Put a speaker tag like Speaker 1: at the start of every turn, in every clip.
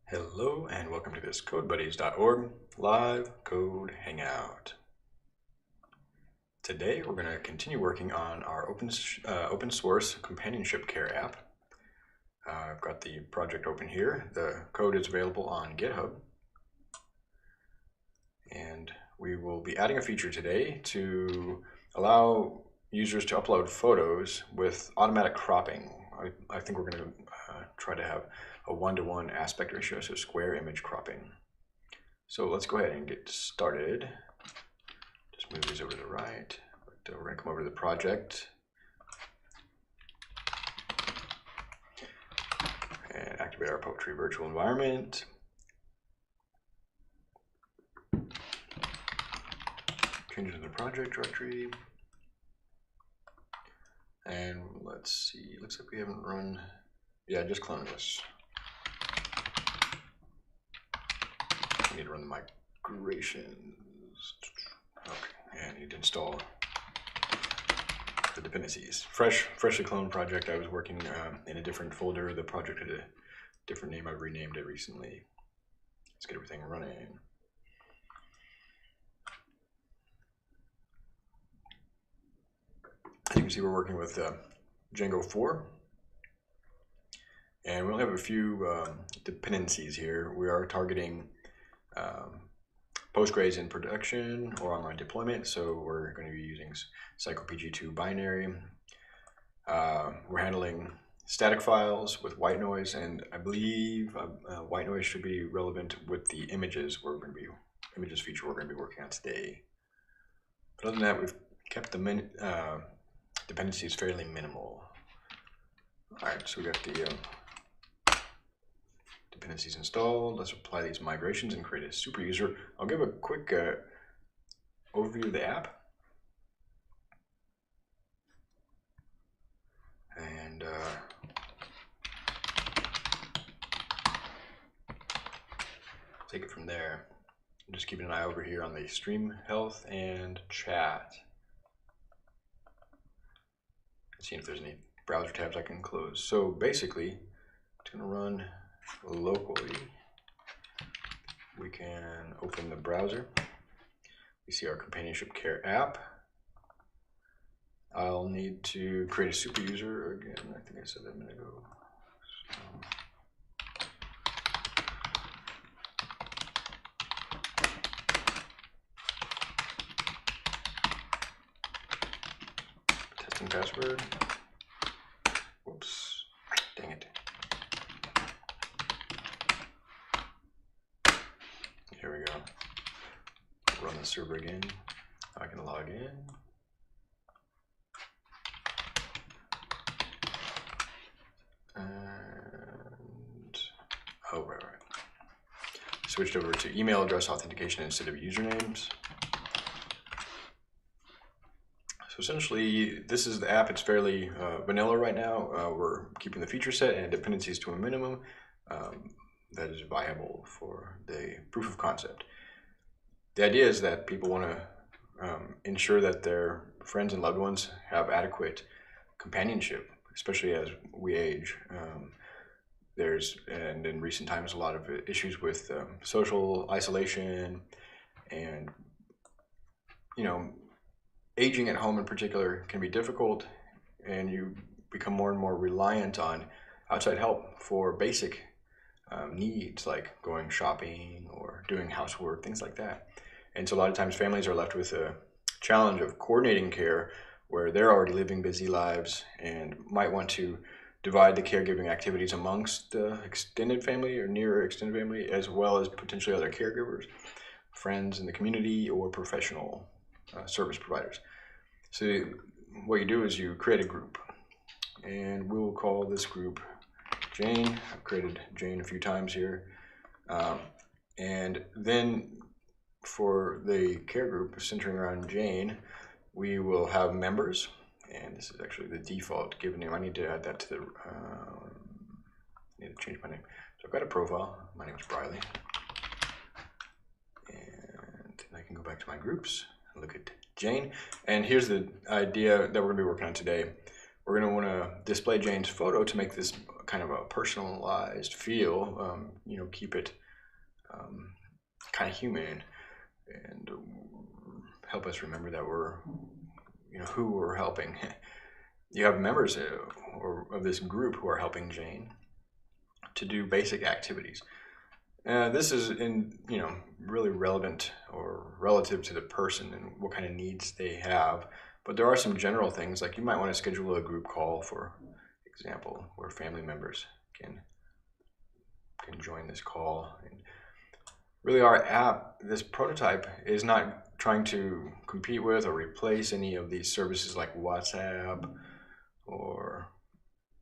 Speaker 1: Hello and welcome to this CodeBuddies.org live code hangout. Today we're going to continue working on our open source companionship care app. I've got the project open here. The code is available on GitHub. And we will be adding a feature today to allow users to upload photos with automatic cropping. I think we're going to try to have a 1-to-1 aspect ratio, so square image cropping. So let's go ahead and get started. Just move these over to the right. We're going to come over to the project and activate our Poetry virtual environment. Change it to the project directory. And let's see, looks like we haven't run, yeah, just clone this. I need to run the migrations. Okay, and need to install the dependencies. Freshly cloned project. I was working in a different folder. The project had a different name. I've renamed it recently. Let's get everything running. As you can see, we're working with Django 4. And we only have a few dependencies here. We are targeting Postgres in production or online deployment, so we're going to be using CyclePG2 binary. We're handling static files with white noise, and I believe white noise should be relevant with the images images feature we're going to be working on today. But other than that, we've kept the dependencies fairly minimal. All right, so we got the dependencies installed. Let's apply these migrations and create a super user. I'll give a quick overview of the app. And take it from there. I'm just keeping an eye over here on the stream health and chat. Seeing if there's any browser tabs I can close. So basically, it's going to run locally. We can open the browser. We see our companionship care app. I'll need to create a super user again. I think I said that a minute ago. So, testing password. Whoops. Dang it. Here we go. Run the server again. I can log in. And oh, right. Switched over to email address authentication instead of usernames. So essentially, this is the app. It's fairly vanilla right now. We're keeping the feature set and dependencies to a minimum. That is viable for the proof of concept. The idea is that people want to ensure that their friends and loved ones have adequate companionship, especially as we age. And in recent times, a lot of issues with social isolation and, aging at home in particular can be difficult, and you become more and more reliant on outside help for basic needs like going shopping or doing housework, things like that. And so a lot of times families are left with a challenge of coordinating care where they're already living busy lives and might want to divide the caregiving activities amongst the extended family or near extended family, as well as potentially other caregivers, friends in the community, or professional service providers. So what you do is you create a group, and we'll call this group Jane. I've created Jane a few times here. And then for the care group centering around Jane, we will have members, and this is actually the default given name. I need to add that to the, I need to change my name. So I've got a profile. My name is Briley. And I can go back to my groups and look at Jane. And here's the idea that we're going to be working on today. we're going to want to display Jane's photo to make this kind of a personalized feel, you know, keep it kind of human, and help us remember that we're, you know, who we're helping. You have members of this group who are helping Jane to do basic activities. This is you know, really relevant or relative to the person and what kind of needs they have. But there are some general things, like you might want to schedule a group call, for example, where family members can join this call. And really, our app, this prototype, is not trying to compete with or replace any of these services like WhatsApp or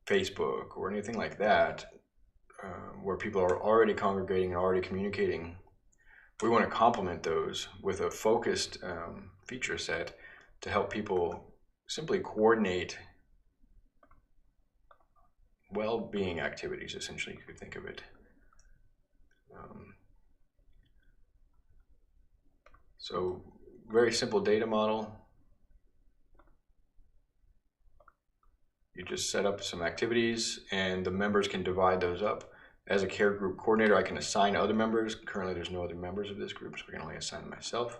Speaker 1: Facebook or anything like that, where people are already congregating and already communicating. We want to complement those with a focused feature set to help people simply coordinate well-being activities, essentially, you could think of it. So, very simple data model. You just set up some activities and the members can divide those up. As a care group coordinator, I can assign other members. Currently, there's no other members of this group, so we can only assign myself.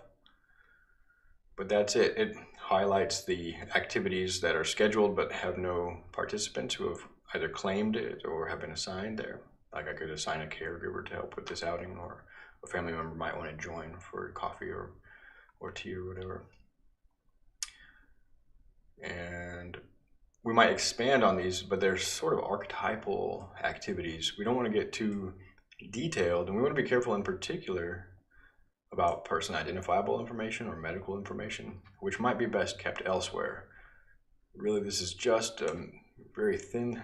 Speaker 1: But that's it. It highlights the activities that are scheduled but have no participants who have either claimed it or have been assigned there. Like I could assign a caregiver to help with this outing, or a family member might want to join for coffee or tea or whatever. And we might expand on these, but they're sort of archetypal activities. We don't want to get too detailed, and we want to be careful in particular about person identifiable information or medical information, which might be best kept elsewhere. Really, this is just a very thin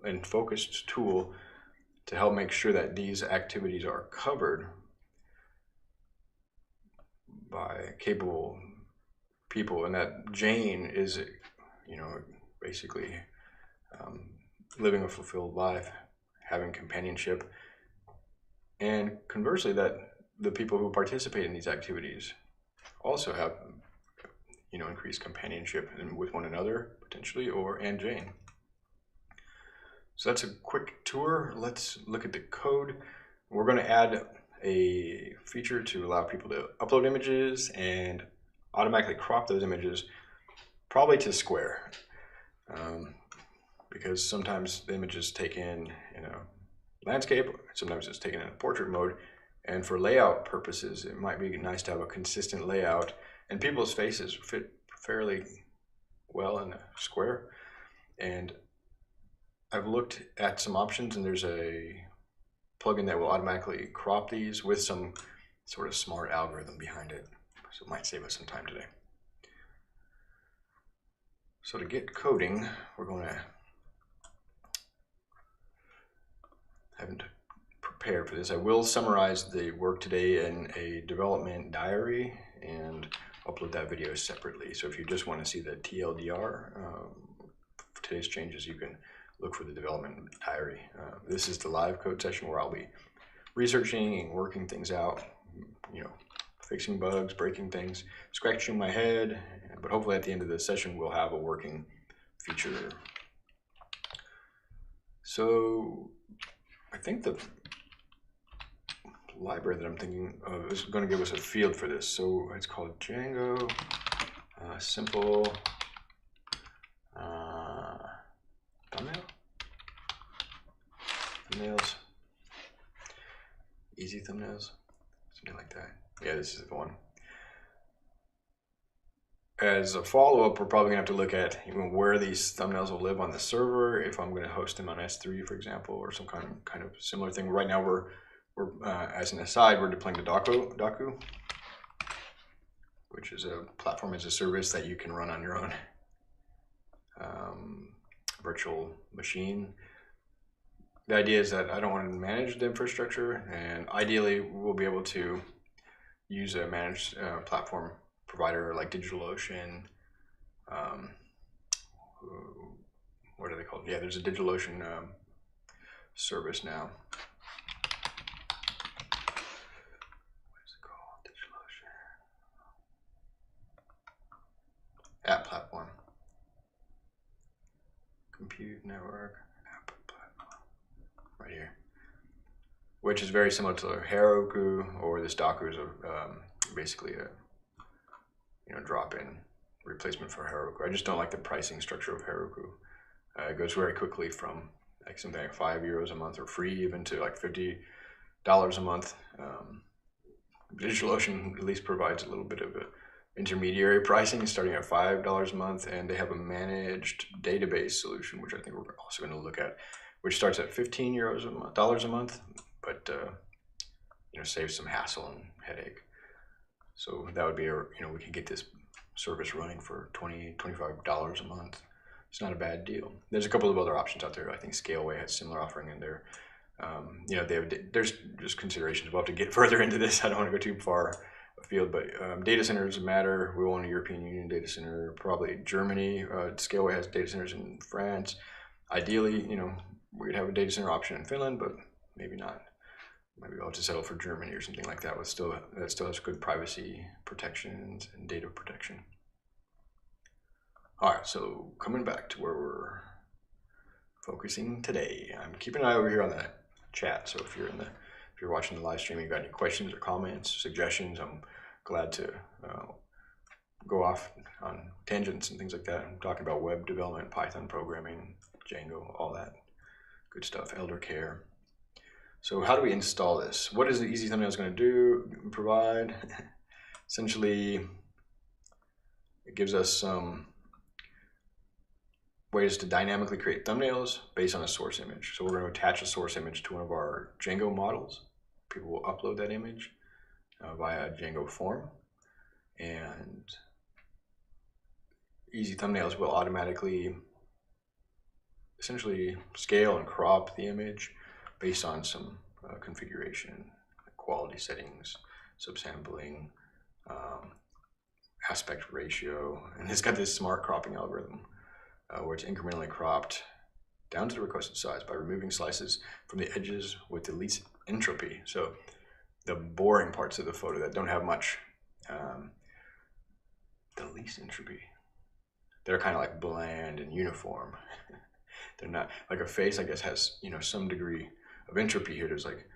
Speaker 1: and focused tool to help make sure that these activities are covered by capable people, and that Jane is, you know, basically living a fulfilled life, having companionship, and conversely, that the people who participate in these activities also have, you know, increased companionship with one another potentially, and Jane. So that's a quick tour. Let's look at the code. We're going to add a feature to allow people to upload images and automatically crop those images, probably to square, because sometimes the image is taken in a landscape, sometimes it's taken in a portrait mode, and for layout purposes, it might be nice to have a consistent layout, and people's faces fit fairly well in a square. And I've looked at some options, and there's a plugin that will automatically crop these with some sort of smart algorithm behind it. So it might save us some time today. So to get coding, we're going to, haven't prepared for this. I will summarize the work today in a development diary and upload that video separately. So if you just want to see the TLDR for today's changes, you can look for the development diary. This is the live code session where I'll be researching and working things out, you know, fixing bugs, breaking things, scratching my head, but hopefully at the end of the session we'll have a working feature. So I think the library that I'm thinking of is going to give us a field for this. So it's called Django simple thumbnails, easy thumbnails, something like that. Yeah, this is the one. As a follow-up, we're probably gonna have to look at even where these thumbnails will live on the server, if I'm gonna host them on S3, for example, or some kind of similar thing. Right now, we're as an aside, we're deploying to Doku, which is a platform as a service that you can run on your own virtual machine. The idea is that I don't want to manage the infrastructure, and ideally we'll be able to use a managed platform provider like DigitalOcean. What are they called? Yeah, there's a DigitalOcean service now. What is it called? DigitalOcean app platform. compute network app platform right here, which is very similar to Heroku, or this Docker is basically a drop-in replacement for Heroku. I just don't like the pricing structure of Heroku. It goes very quickly from like something like €5 a month or free even to like $50 a month. DigitalOcean at least provides a little bit of a intermediary pricing starting at $5 a month, and they have a managed database solution, which I think we're also going to look at, which starts at €15 a month, but saves some hassle and headache. So that would be we can get this service running for $25 a month. It's not a bad deal. There's a couple of other options out there. I think Scaleway has similar offering in there. There's just considerations. We'll have to get further into this. I don't want to go too far afield, but data centers matter. We want a European Union data center, probably Germany. Scaleway has data centers in France. Ideally, we'd have a data center option in Finland, but maybe not. Maybe I'll just settle for Germany or something like that. That still has good privacy protections and data protection. All right, so coming back to where we're focusing today, I'm keeping an eye over here on the chat. So if you're watching the live stream, you got any questions or comments, suggestions, I'm glad to go off on tangents and things like that. I'm talking about web development, Python programming, Django, all that good stuff, elder care. So how do we install this? What is the Easy Thumbnails going to provide? Essentially, it gives us some ways to dynamically create thumbnails based on a source image. So we're going to attach a source image to one of our Django models. People will upload that image via a Django form, and Easy Thumbnails will automatically essentially scale and crop the image based on some configuration, quality settings, subsampling, aspect ratio, and it's got this smart cropping algorithm where it's incrementally cropped down to the requested size by removing slices from the edges with the least entropy. So the boring parts of the photo that don't have much, the least entropy, they're kind of like bland and uniform. They're not like a face, I guess, has some degree of entropy here. There's like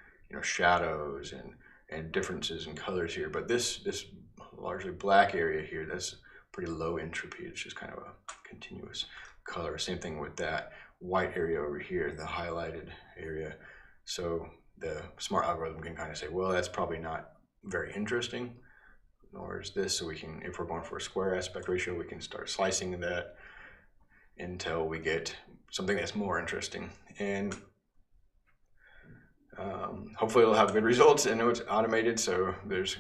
Speaker 1: shadows and differences in colors here, but this largely black area here, that's pretty low entropy. It's just kind of a continuous color. Same thing with that white area over here, the highlighted area. So the smart algorithm can kind of say, well, that's probably not very interesting, nor is this. So we can, if we're going for a square aspect ratio, we can start slicing that until we get something that's more interesting. And hopefully it'll have good results. I know it's automated, so it's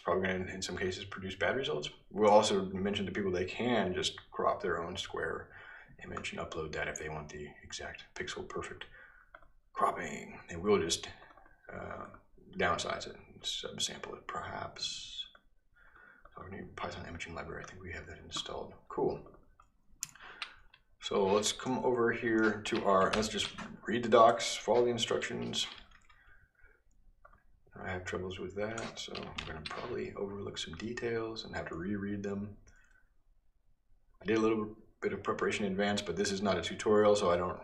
Speaker 1: probably going to, in some cases, produce bad results. We'll also mention to people they can just crop their own square image and upload that if they want the exact pixel perfect cropping. And we'll just downsize it, subsample it perhaps. So our new Python imaging library, I think we have that installed. Cool. So let's come over here to let's just read the docs, follow the instructions. I have troubles with that, so I'm going to probably overlook some details and have to reread them. I did a little bit of preparation in advance, but this is not a tutorial, so I don't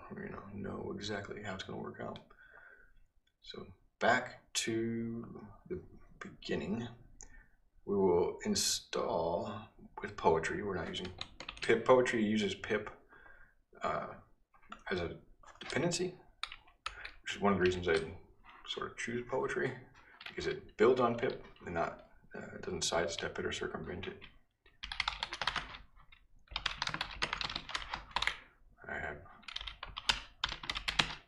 Speaker 1: know exactly how it's going to work out. So back to the beginning, we will install with Poetry. We're not using pip. Poetry uses pip as a dependency, which is one of the reasons I sort of choose Poetry, because it builds on pip and not it doesn't sidestep it or circumvent it. I have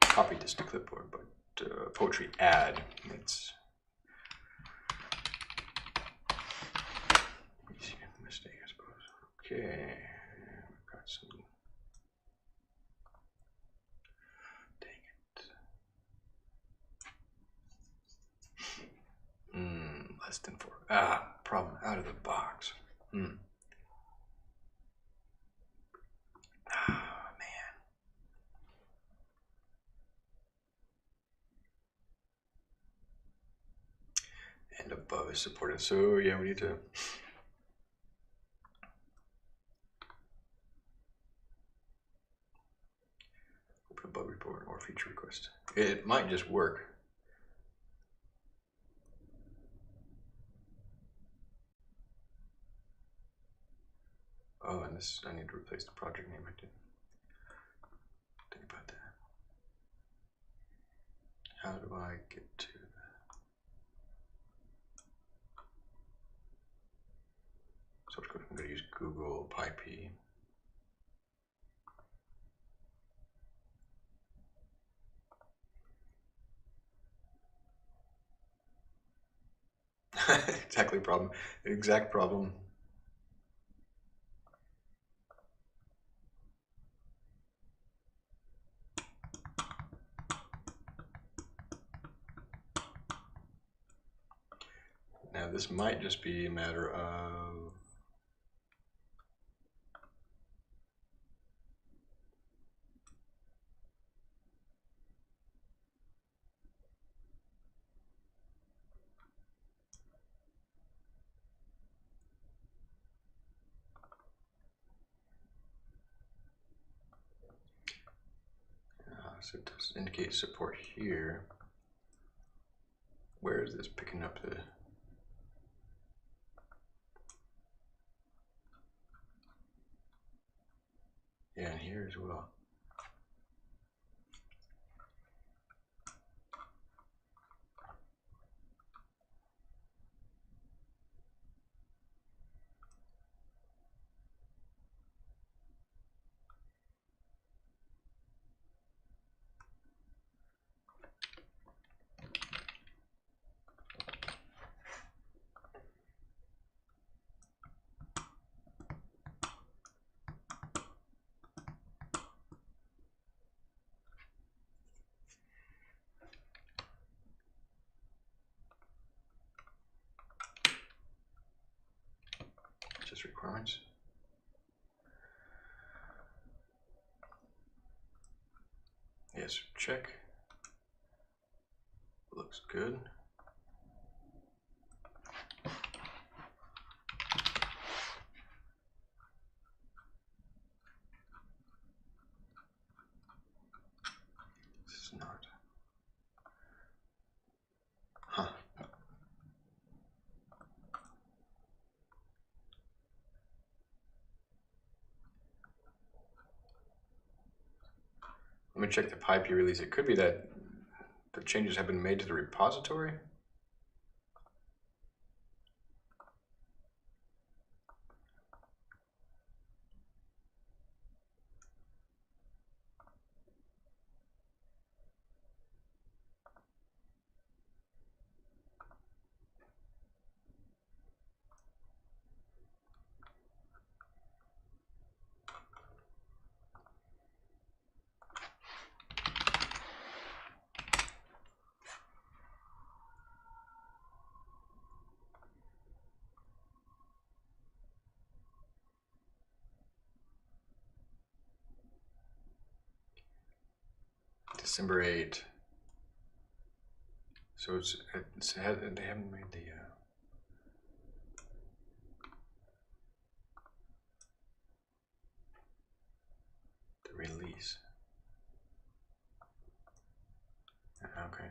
Speaker 1: copied this to clipboard, but Poetry add, it's easy mistake, I suppose. Okay, we've got some. Less than 4. Problem out of the box. Man. And above is supported. So yeah, we need to a bug report or feature request. It might just work. Oh, and this, I need to replace the project name. I didn't think about that. How do I get to that? Source code, I'm going to use Google PyP. Exact problem. Now this might just be a matter of so it does indicate support here. Where is this picking up the? Yeah, and here as well. Just requirements. Yes, check. Looks good. This is not. Huh. Let me check the PyP release. It could be that the changes have been made to the repository. December 8. So they haven't made the release. Okay.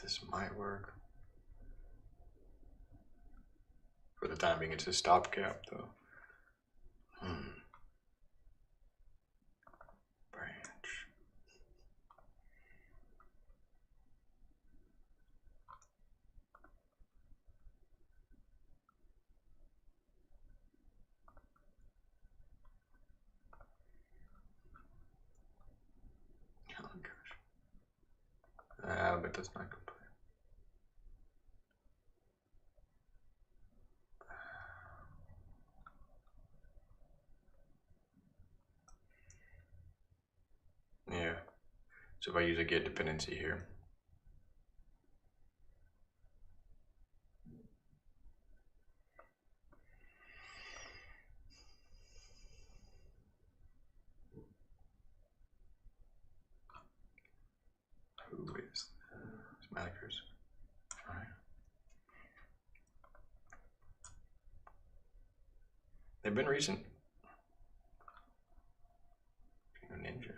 Speaker 1: This might work. For the time being, it's a stopgap, though. Branch. Oh my gosh. but that's not complete. Yeah. So if I use a get dependency here, who is Smackers? All right. They've been recent. Ninja.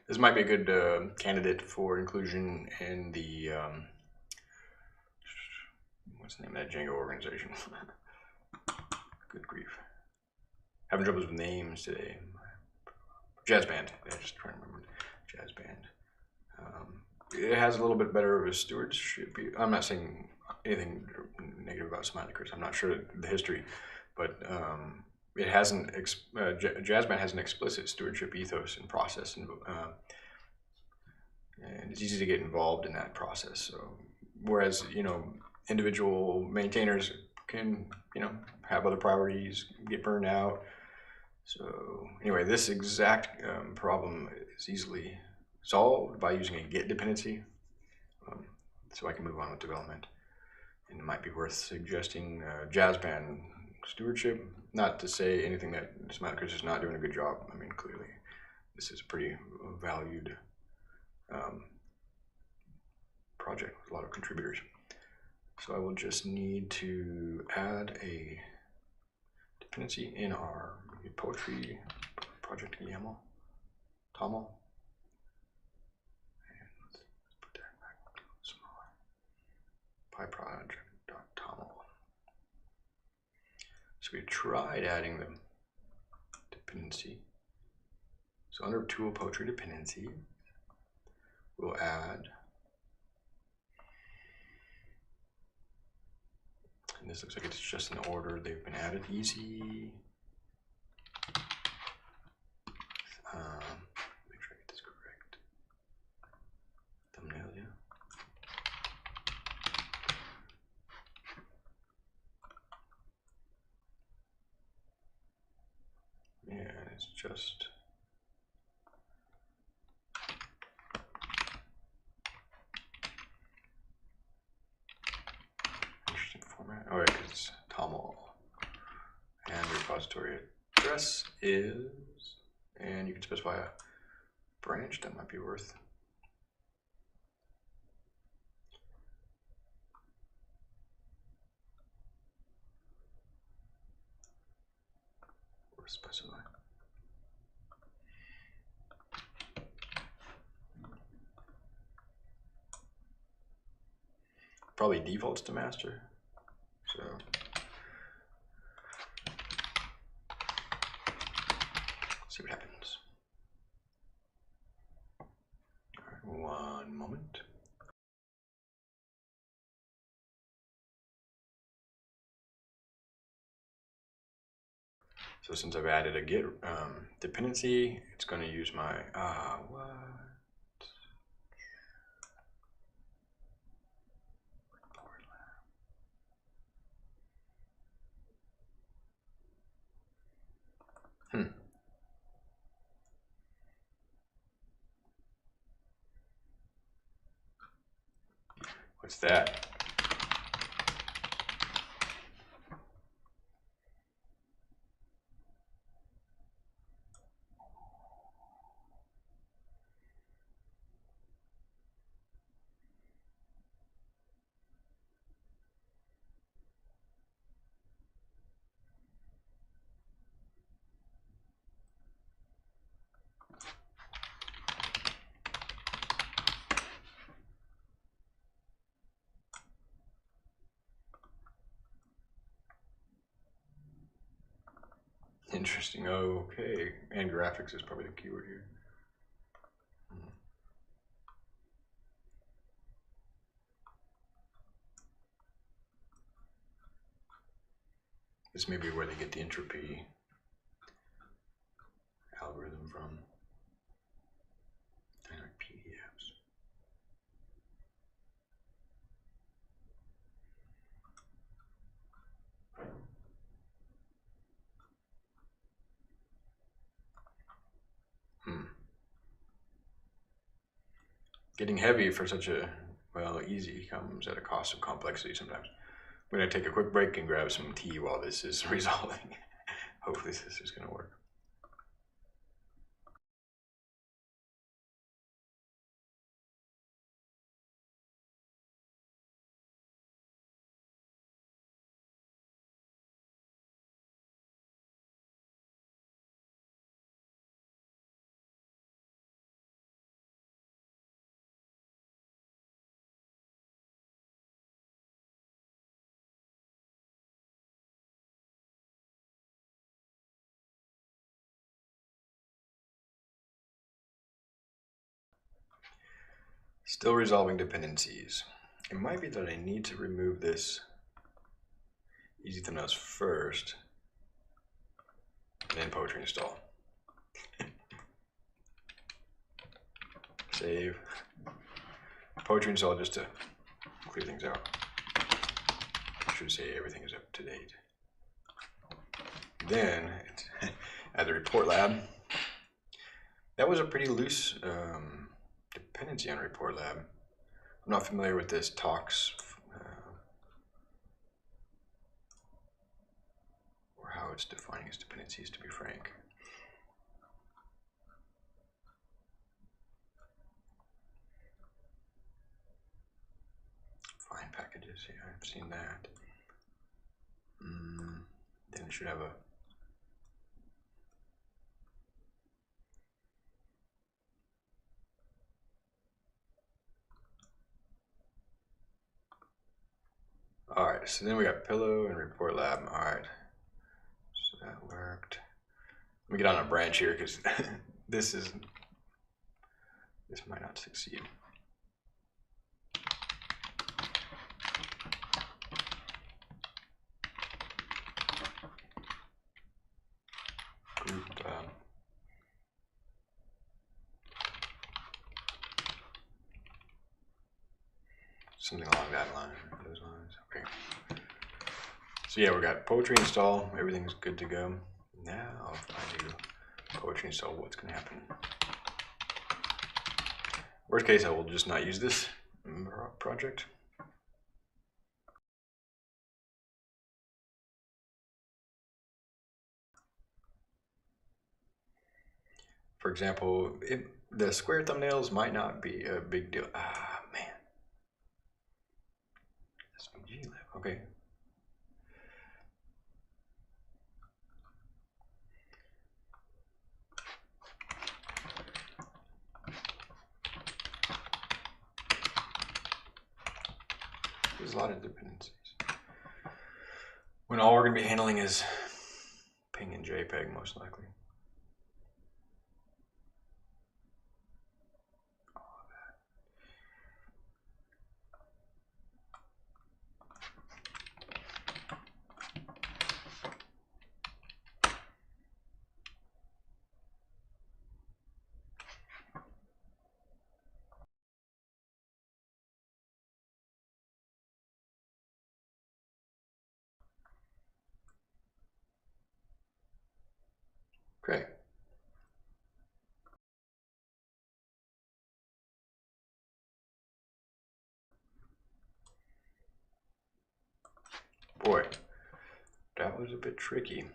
Speaker 1: This might be a good candidate for inclusion in the what's the name of that Django organization? Good grief. Having troubles with names today. Jazz band. I just trying to remember. Jazz band. It has a little bit better of a stewardship. I'm not saying anything negative about Smileykers. I'm not sure the history, but it hasn't. Jazz band has an explicit stewardship ethos and process, and it's easy to get involved in that process. So, whereas individual maintainers can have other priorities, get burned out. So anyway, this exact problem is easily solved by using a get dependency. So I can move on with development. And it might be worth suggesting jazz band stewardship. Not to say anything that Smileykers is not doing a good job. I mean, clearly, this is a pretty valued project with a lot of contributors. So I will just need to add a dependency in our poetry project YAML, TOML. And let's put that back a little smaller. PyProject.toml. So we tried adding the dependency. So under tool poetry dependency, we'll add, and this looks like it's just in the order they've been added. Easy. Make sure I get this correct. Thumbnail, yeah. Yeah, it's just interesting format. Oh, right, because it's TOML. And repository address is, and you can specify a branch that might be worth. Or specify. Probably defaults to master. So see what happens. All right, one moment. So since I've added a get dependency, it's going to use my what? What's that? Interesting. Okay, and graphics is probably the keyword here. This may be where they get the entropy algorithm from. Dynamic PDFs. Getting heavy for such a, well, easy comes at a cost of complexity sometimes. I'm going to take a quick break and grab some tea while this is resolving. Hopefully this is going to work. Still resolving dependencies. It might be that I need to remove this easy thumbnails first, and then poetry install. Save. Poetry install just to clear things out. I should say everything is up to date. Then, add the report lab. That was a pretty loose dependency on report lab. I'm not familiar with this talks or how it's defining its dependencies, to be frank. Find packages, yeah, I've seen that. Then it should have a Alright, so then we got pillow and report lab. Alright, so that worked. Let me get on a branch here because this might not succeed. Group something along that line, those lines. Okay. So yeah, we got poetry install. Everything's good to go. Now, if I do poetry install, what's going to happen? Worst case, I will just not use this project. For example, the square thumbnails might not be a big deal. Ah, man. SVG lab, okay. There's a lot of dependencies. When all we're going to be handling is ping and JPEG, most likely. Okay. Boy, that was a bit tricky.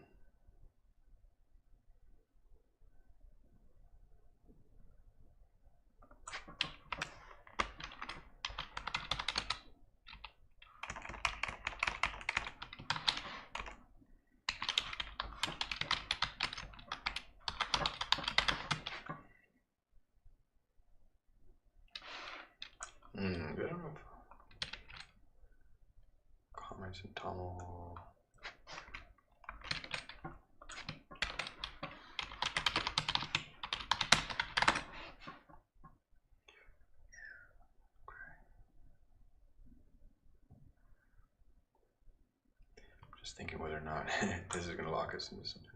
Speaker 1: I don't know if comments and tunnel. Just thinking whether or not this is going to lock us into something.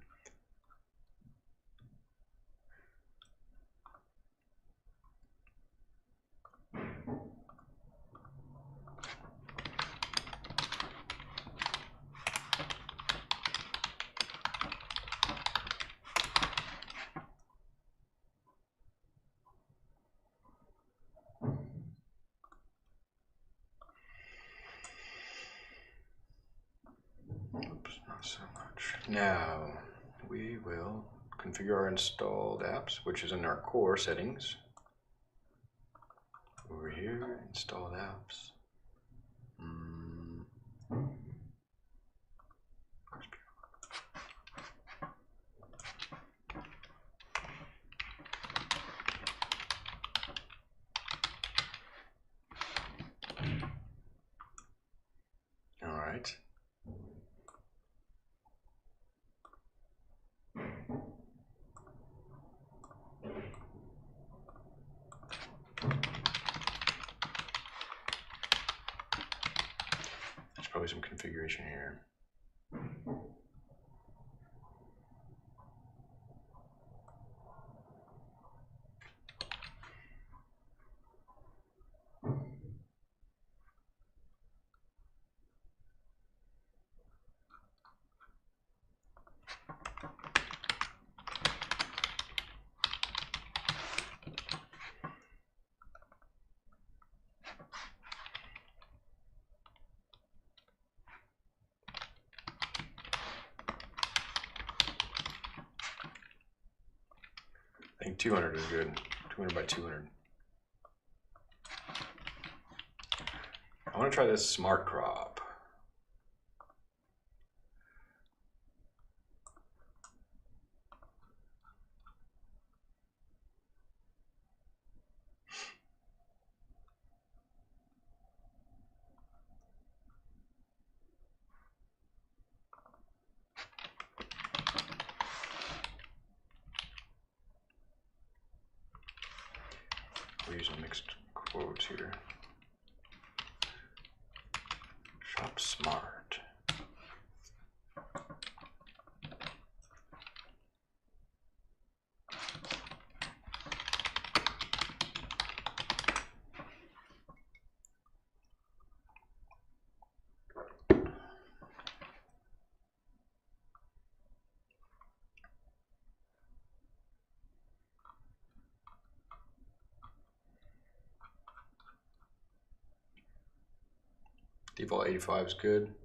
Speaker 1: Oops, not so much. Now we will configure our installed apps, which is in our core settings. Over here, installed apps. All right. There's probably some configuration here. I think 200 is good. 200 by 200. I want to try this smart crop. We'll use mixed quotes here. Shop smart. Default 85 is good.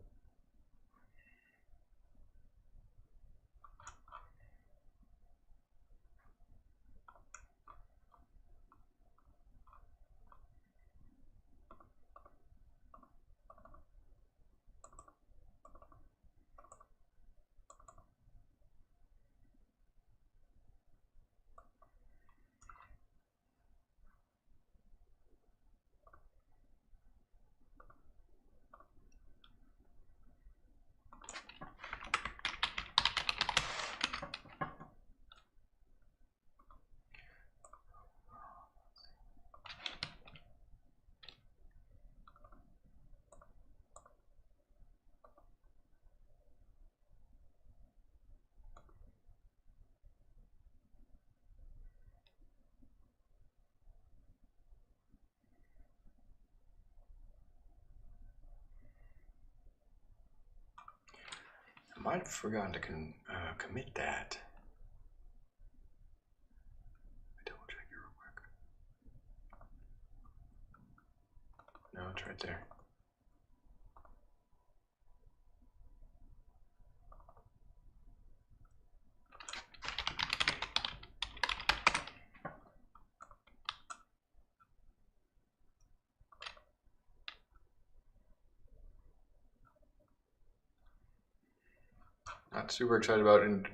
Speaker 1: I might have forgotten to commit that. Double check your work. No, it's right there. Not super excited about adding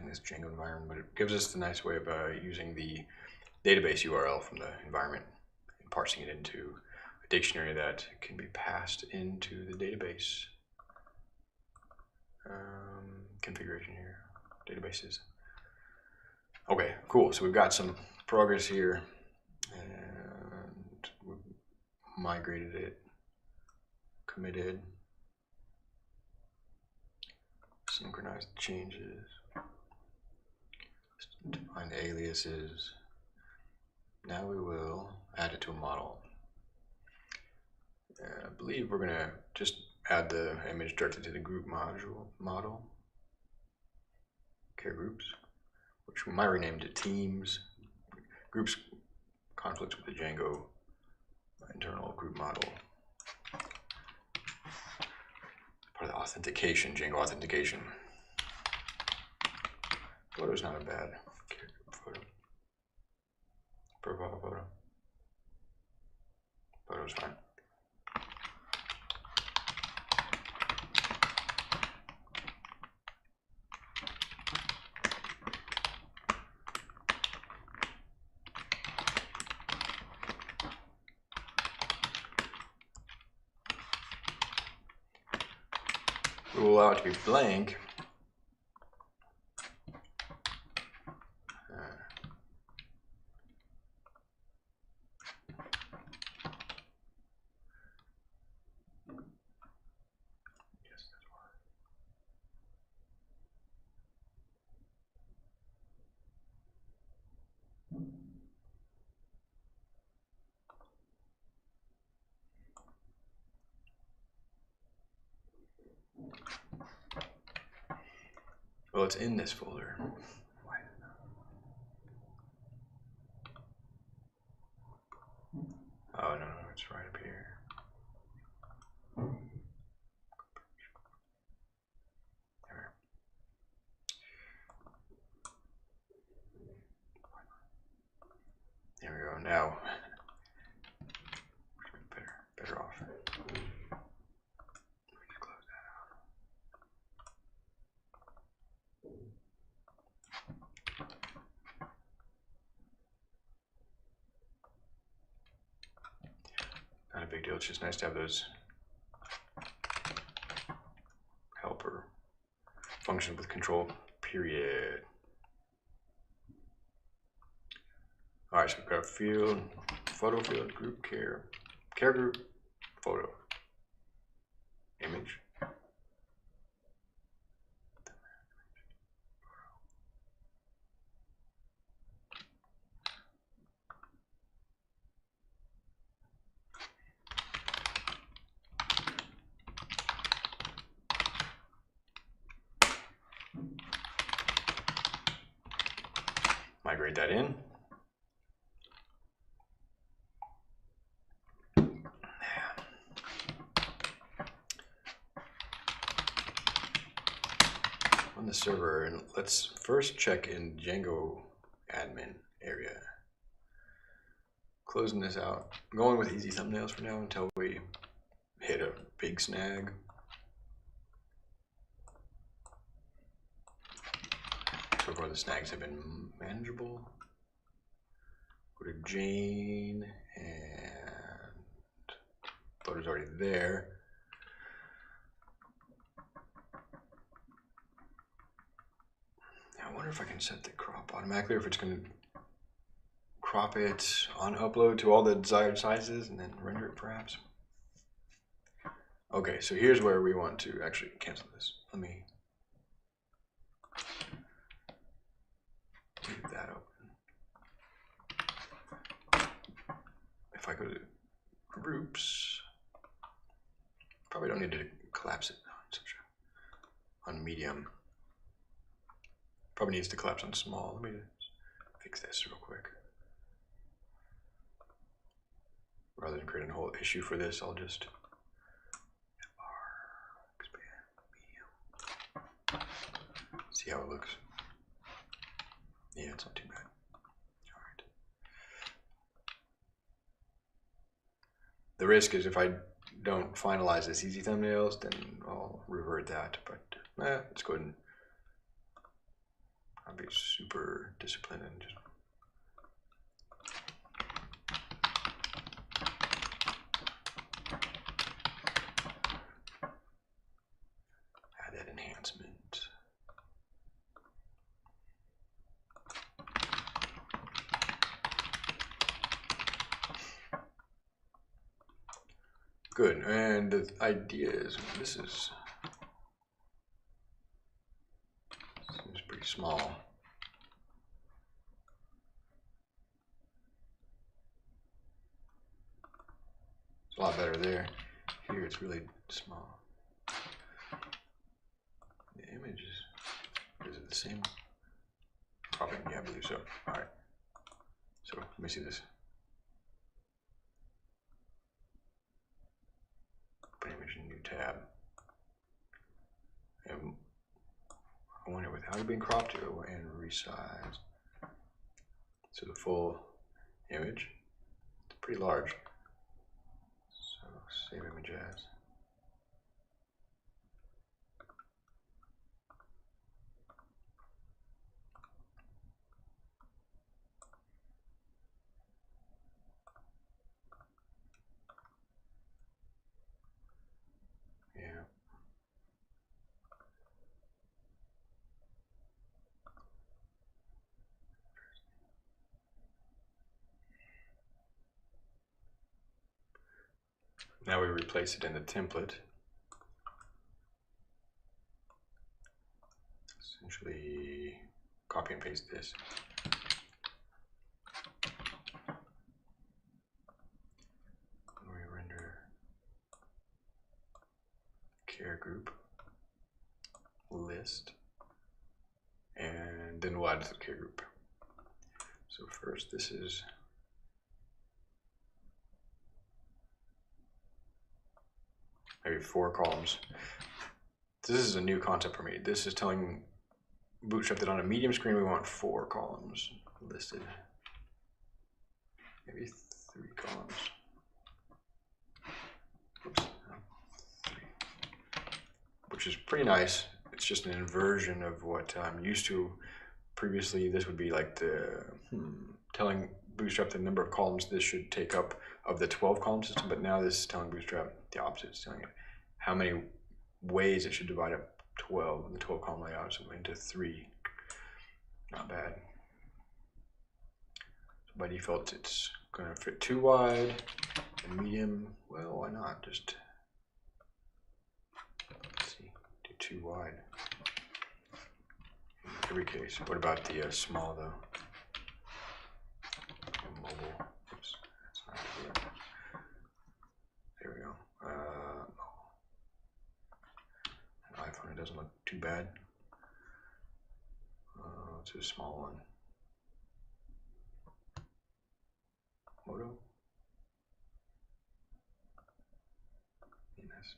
Speaker 1: this Django environment, but it gives us the nice way of using the database URL from the environment and parsing it into a dictionary that can be passed into the database. Configuration here, databases. Okay, cool. So we've got some progress here, and we've migrated it, committed. synchronize changes. Define aliases. Now we will add it to a model. I believe we're gonna just add the image directly to the group model. Care groups, which we might rename to teams. Groups conflicts with the Django internal group model. Part of the authentication, Django authentication. Photo's not a bad photo. Profile photo. Photo's fine. We will allow it to be blank. Well, it's in this folder. Oh, no, it's right up here. There we go. Now, better off. Let me just close that out. Not a big deal. It's just nice to have those helper function with control period. All right, so we've got a field, photo field, group care group, photo, image. Migrate that in. On the server, and let's first check in Django admin area. Closing this out. Going with easy thumbnails for now until we hit a big snag. So far the snags have been manageable. Go to Jane, and photo's already there. I wonder if I can set the crop automatically, or if it's going to crop it on upload to all the desired sizes and then render it perhaps. Okay, so here's where we want to actually cancel this. Let me leave that open. If I go to groups, probably don't need to collapse it on medium. Probably needs to collapse on small. Let me fix this real quick. Rather than create a whole issue for this, I'll just expand medium. See how it looks. Yeah, it's not too bad. All right. The risk is if I don't finalize this easy thumbnails, then I'll revert that. But let's go ahead and I'll be super disciplined and just add that enhancement. Good, and the idea is this is small. It's a lot better there. Here it's really small. The image is it the same? Probably, yeah, I believe so. All right. So let me see this. Open image in new tab. And I wonder without it being cropped and resized. So the full image, it's pretty large. So save image as. Yeah. Now we replace it in the template. Essentially, copy and paste this. We render care group list, and then we'll add to the care group. So first, this is maybe 4 columns. This is a new concept for me. This is telling Bootstrap that on a medium screen we want 4 columns listed. Maybe 3 columns. Oops. 3. Which is pretty nice. It's just an inversion of what I'm used to. Previously, this would be like the telling Bootstrap the number of columns this should take up of the 12 column system, but now this is telling Bootstrap the opposite. It's telling it how many ways it should divide up the 12 column layout, so into 3. Not bad. So by default, it's going to fit too wide and medium. Well, why not? Just let's see, do too wide. In every case. What about the small though? Mobile. Oops, that's not good. There we go. An iPhone, it doesn't look too bad. It's a small one. Moto. Yes.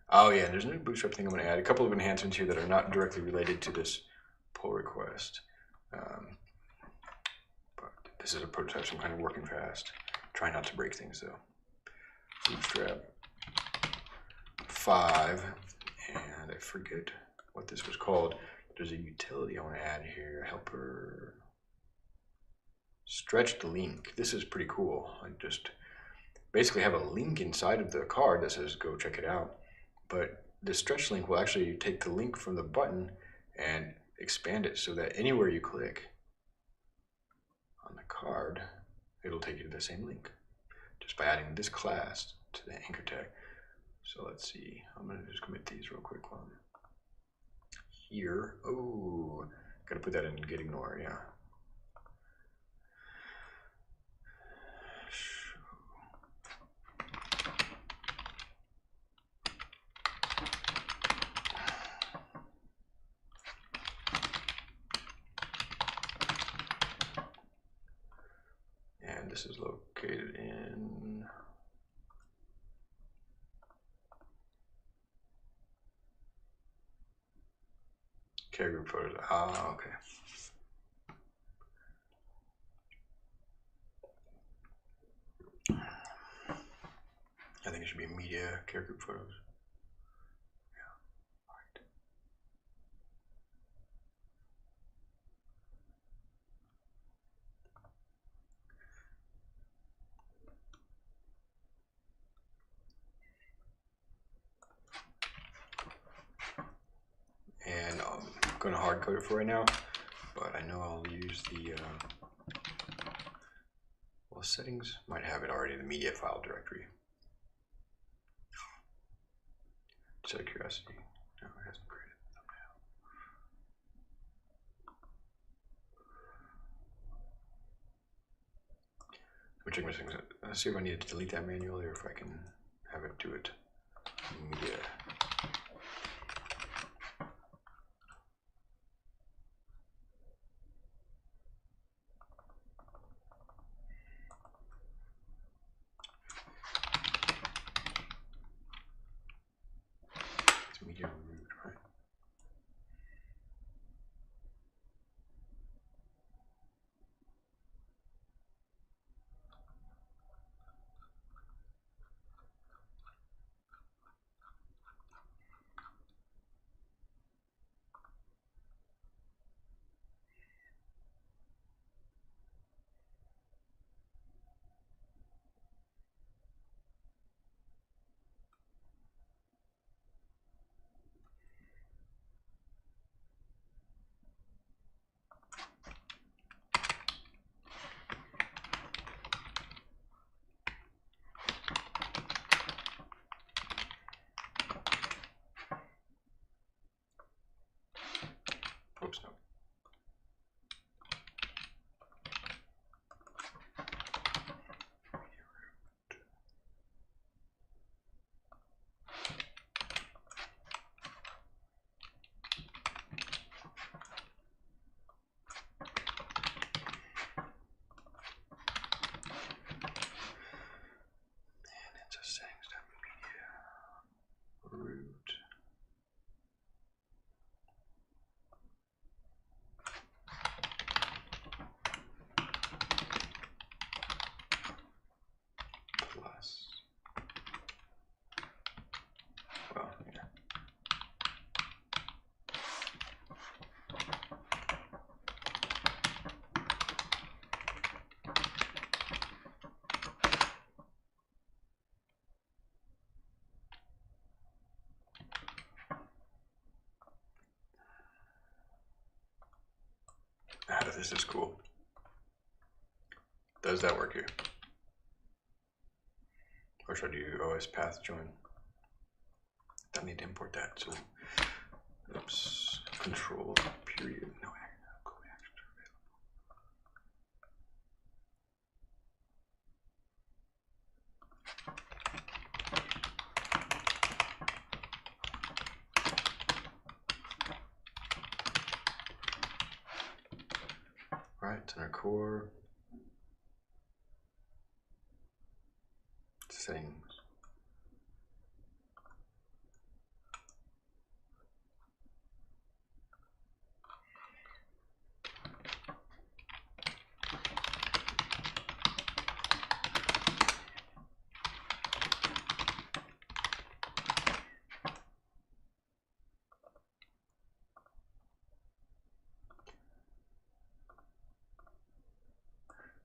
Speaker 1: Oh yeah, there's a new Bootstrap thing I'm going to add. A couple of enhancements here that are not directly related to this pull request. But this is a prototype, so I'm kind of working fast. Try not to break things though. Bootstrap 5, and I forget what this was called. There's a utility I want to add here. Helper stretched link. This is pretty cool. I just basically have a link inside of the card that says go check it out. But the stretch link will actually take the link from the button and expand it so that anywhere you click on the card, it'll take you to the same link just by adding this class to the anchor tag. So let's see. I'm going to just commit these real quick while I'm here. Oh, got to put that in get ignore, yeah. And this is located in care group photos. Ah, okay. I think it should be media care group photos. Yeah. All right. And I'm going to hard code it for right now, but I know I'll use the well, settings might have it already in the media file directory. Just out of curiosity, no, it hasn't created the thumbnail. particular things. Let's see if I need to delete that manually or if I can have it do it. Media. It's media root, right? Oops, no. It's a settings media root. Plus. Well, yeah. This is cool. Does that work here? Or should I do OS path join? Don't need to import that, so oops. Control period. No co-actions are available. Right, in our core settings.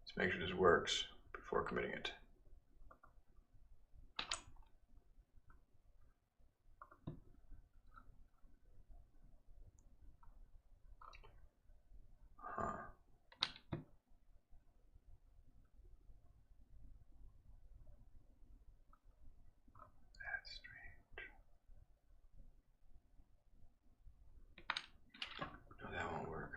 Speaker 1: Let's make sure this works before committing it. That's strange. No, that won't work.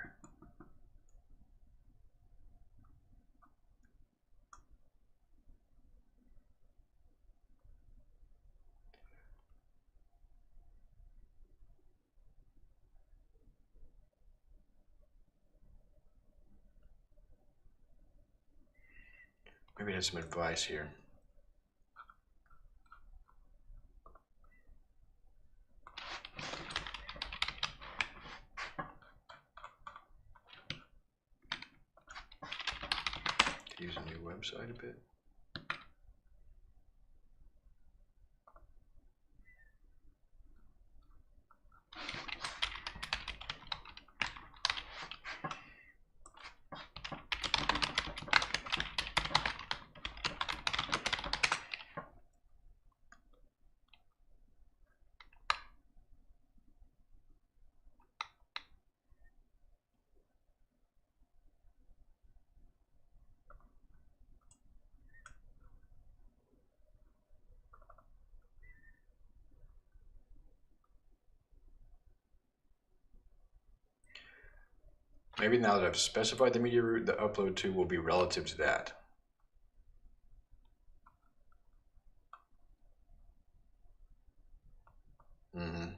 Speaker 1: Maybe there's some advice here. Could use a new website a bit. Maybe now that I've specified the media route, the upload to will be relative to that.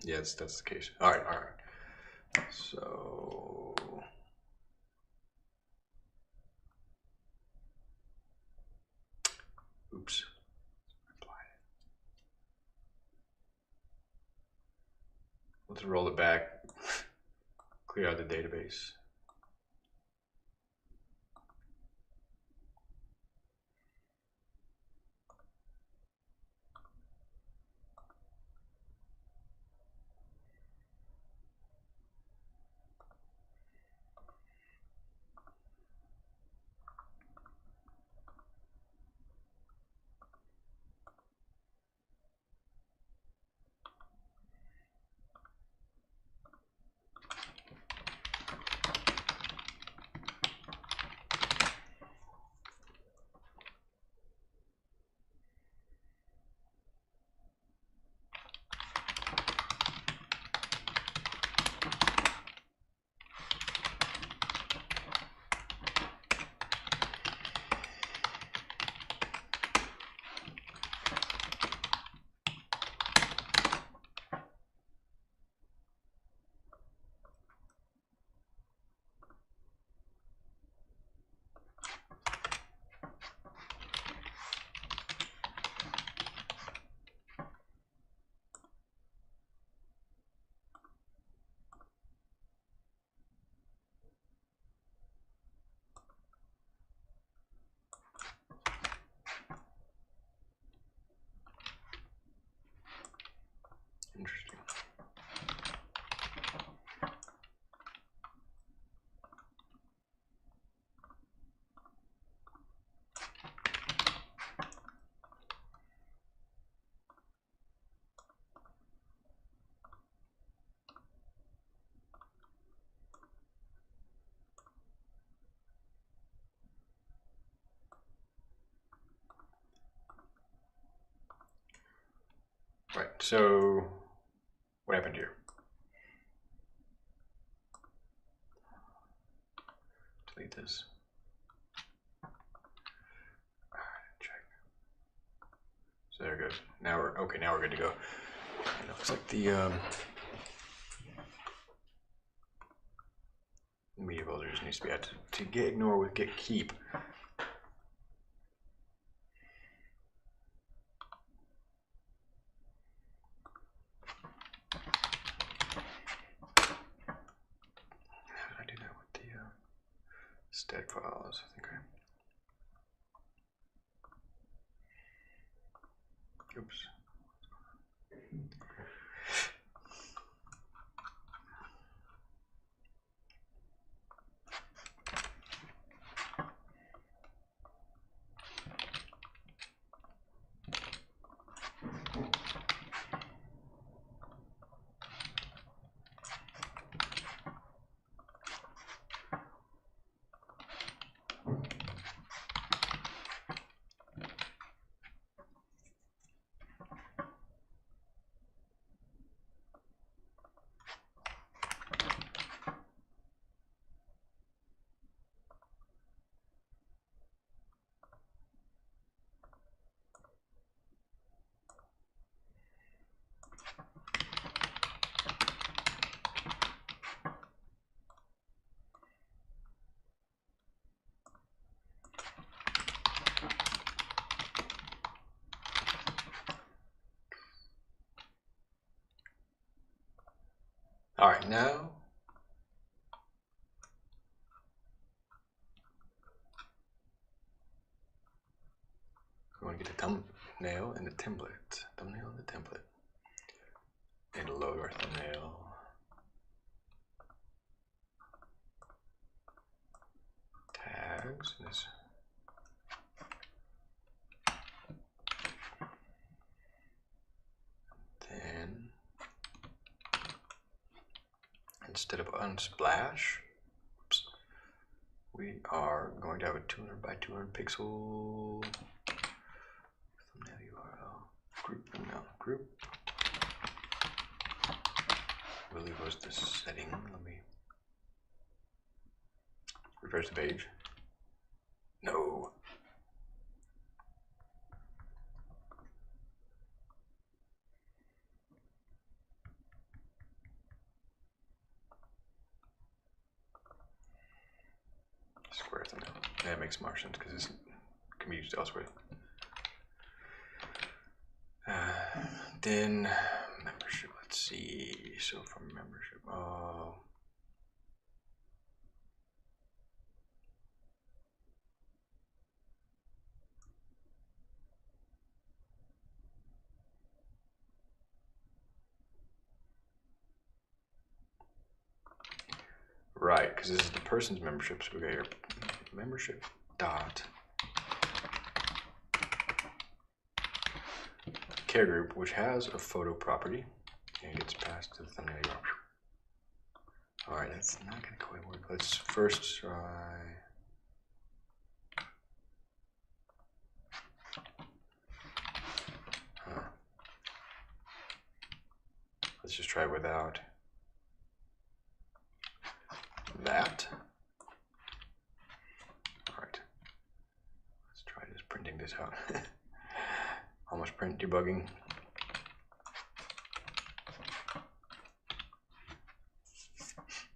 Speaker 1: Yes, that's the case. All right, all right. So, oops. Let's roll it back. Clear out the database. Interesting. Right, so what happened here? Delete this. Check. So there it goes. Now we're okay. Now we're good to go. It looks like the media folder just needs to be added to get ignore with get keep. Static files, I think oops. All right, now we want to get the thumbnail and the template. Thumbnail and the template. And load our thumbnail. Tags. This. Then instead of unsplash, oops, we are going to have a 200 by 200 pixel thumbnail URL group. No, group. Really was the setting. Let me refresh the page. No. Square thumbnail. That makes more sense because it can be used elsewhere. Then membership. Let's see. So for membership, right, because this is the person's membership, so we got your membership dot care group, which has a photo property, and gets passed to the thumbnail. All right, that's not going to quite work. Let's first try. Let's just try without that. All right, let's try just printing this out. Almost print debugging.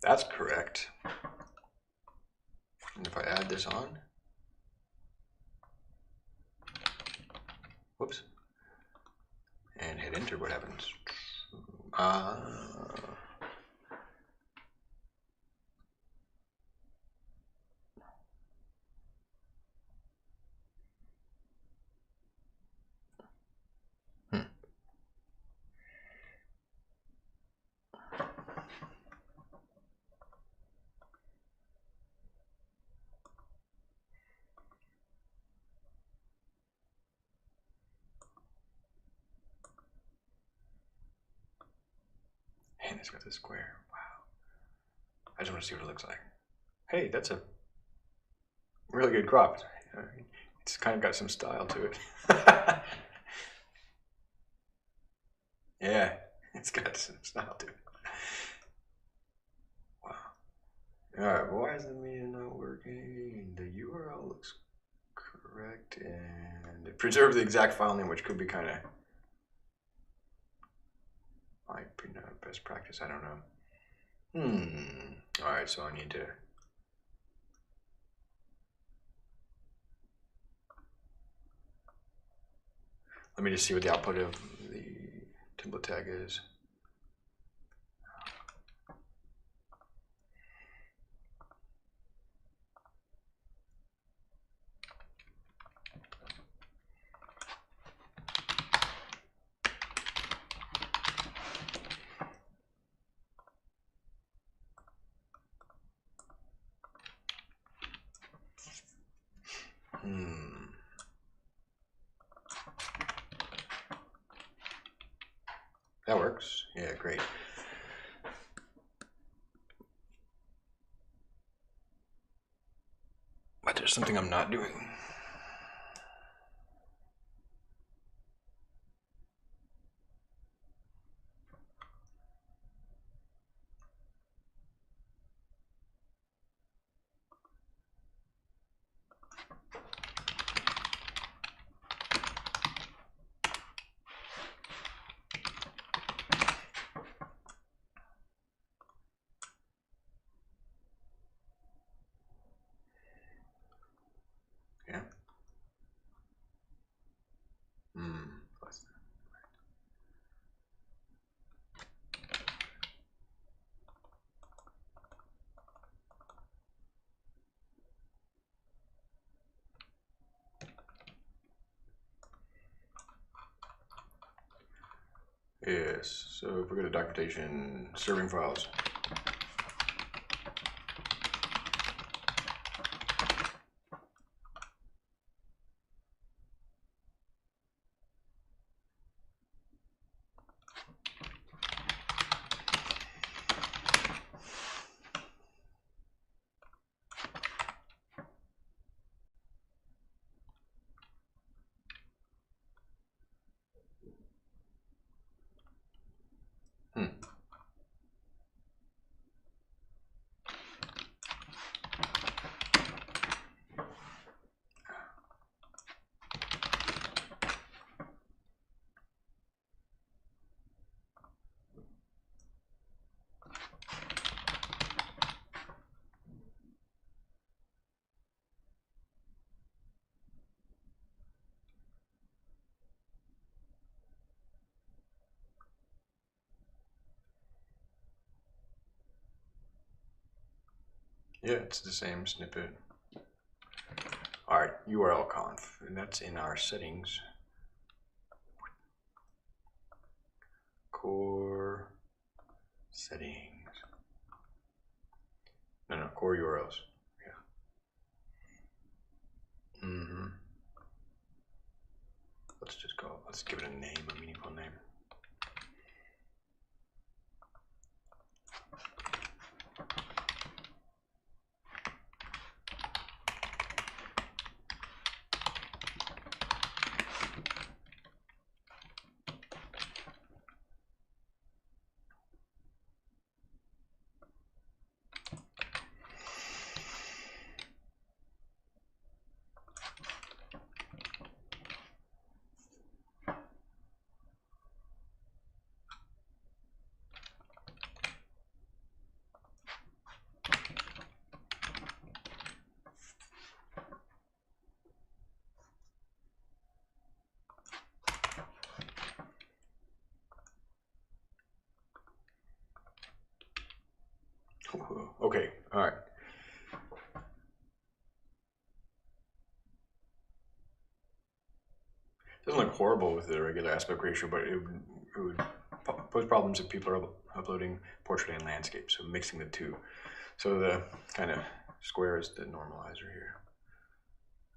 Speaker 1: That's correct. And if I add this on, whoops, and hit enter, what happens? And it's got this square. Wow. I just want to see what it looks like. Hey, that's a really good crop. It's kind of got some style to it. Yeah, it's got some style to it. Wow. Alright, why is the media not working? The URL looks correct, and it preserved the exact file name, which could be kind of, might be not best practice, I don't know. Alright, so I need to let me just see what the output of the template tag is. That works. Yeah, great. But there's something I'm not doing. Yeah. What's that? Yes, so if we go to documentation, serving files. Yeah, it's the same snippet. All right, URL conf, and that's in our settings. Core settings. No, core URLs. Yeah. Let's give it a name, a meaningful name. Okay, all right. Doesn't look horrible with the regular aspect ratio, but it would pose problems if people are uploading portrait and landscape, so mixing the two. So the kind of square is the normalizer here.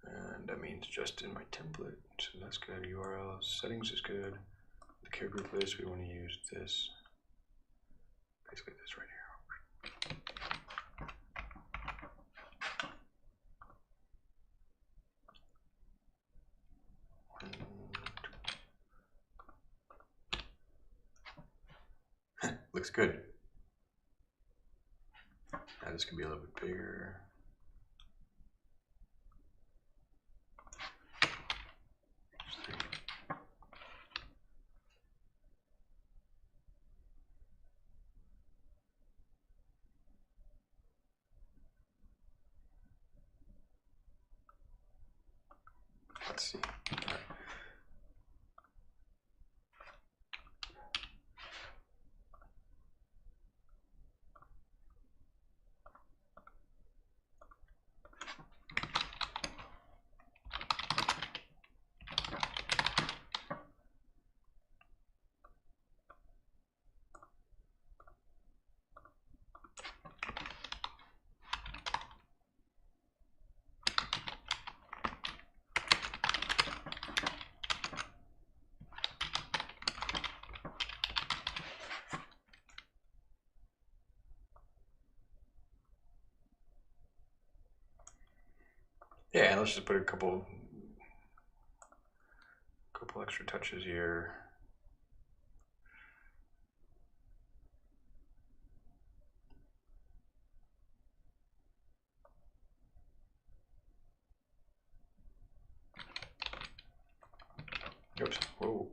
Speaker 1: And that means just in my template, so that's good. URL settings is good. The care group list, we want to use this, basically this right here. Looks good. Now this can be a little bit bigger. Let's see. Yeah, and let's just put a couple extra touches here. Oops. Whoa.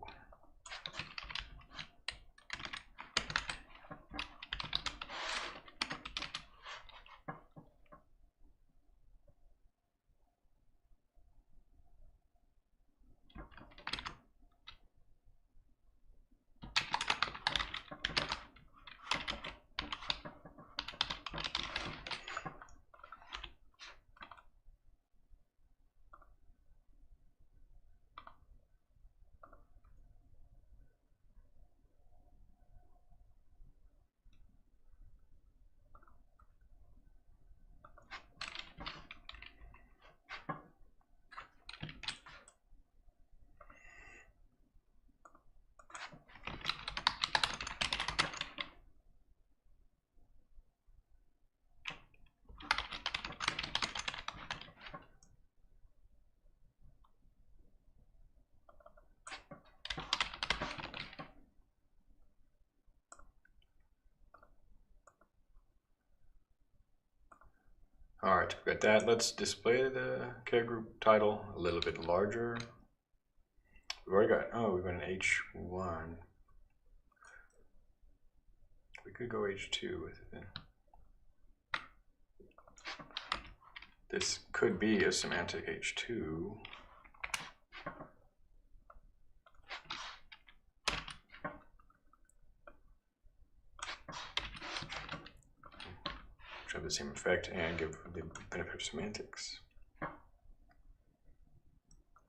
Speaker 1: All right, we've got that. Let's display the care group title a little bit larger. We've already got, we've got an H1. We could go H2 with it then. This could be a semantic H2. which have the same effect and give the benefit of semantics.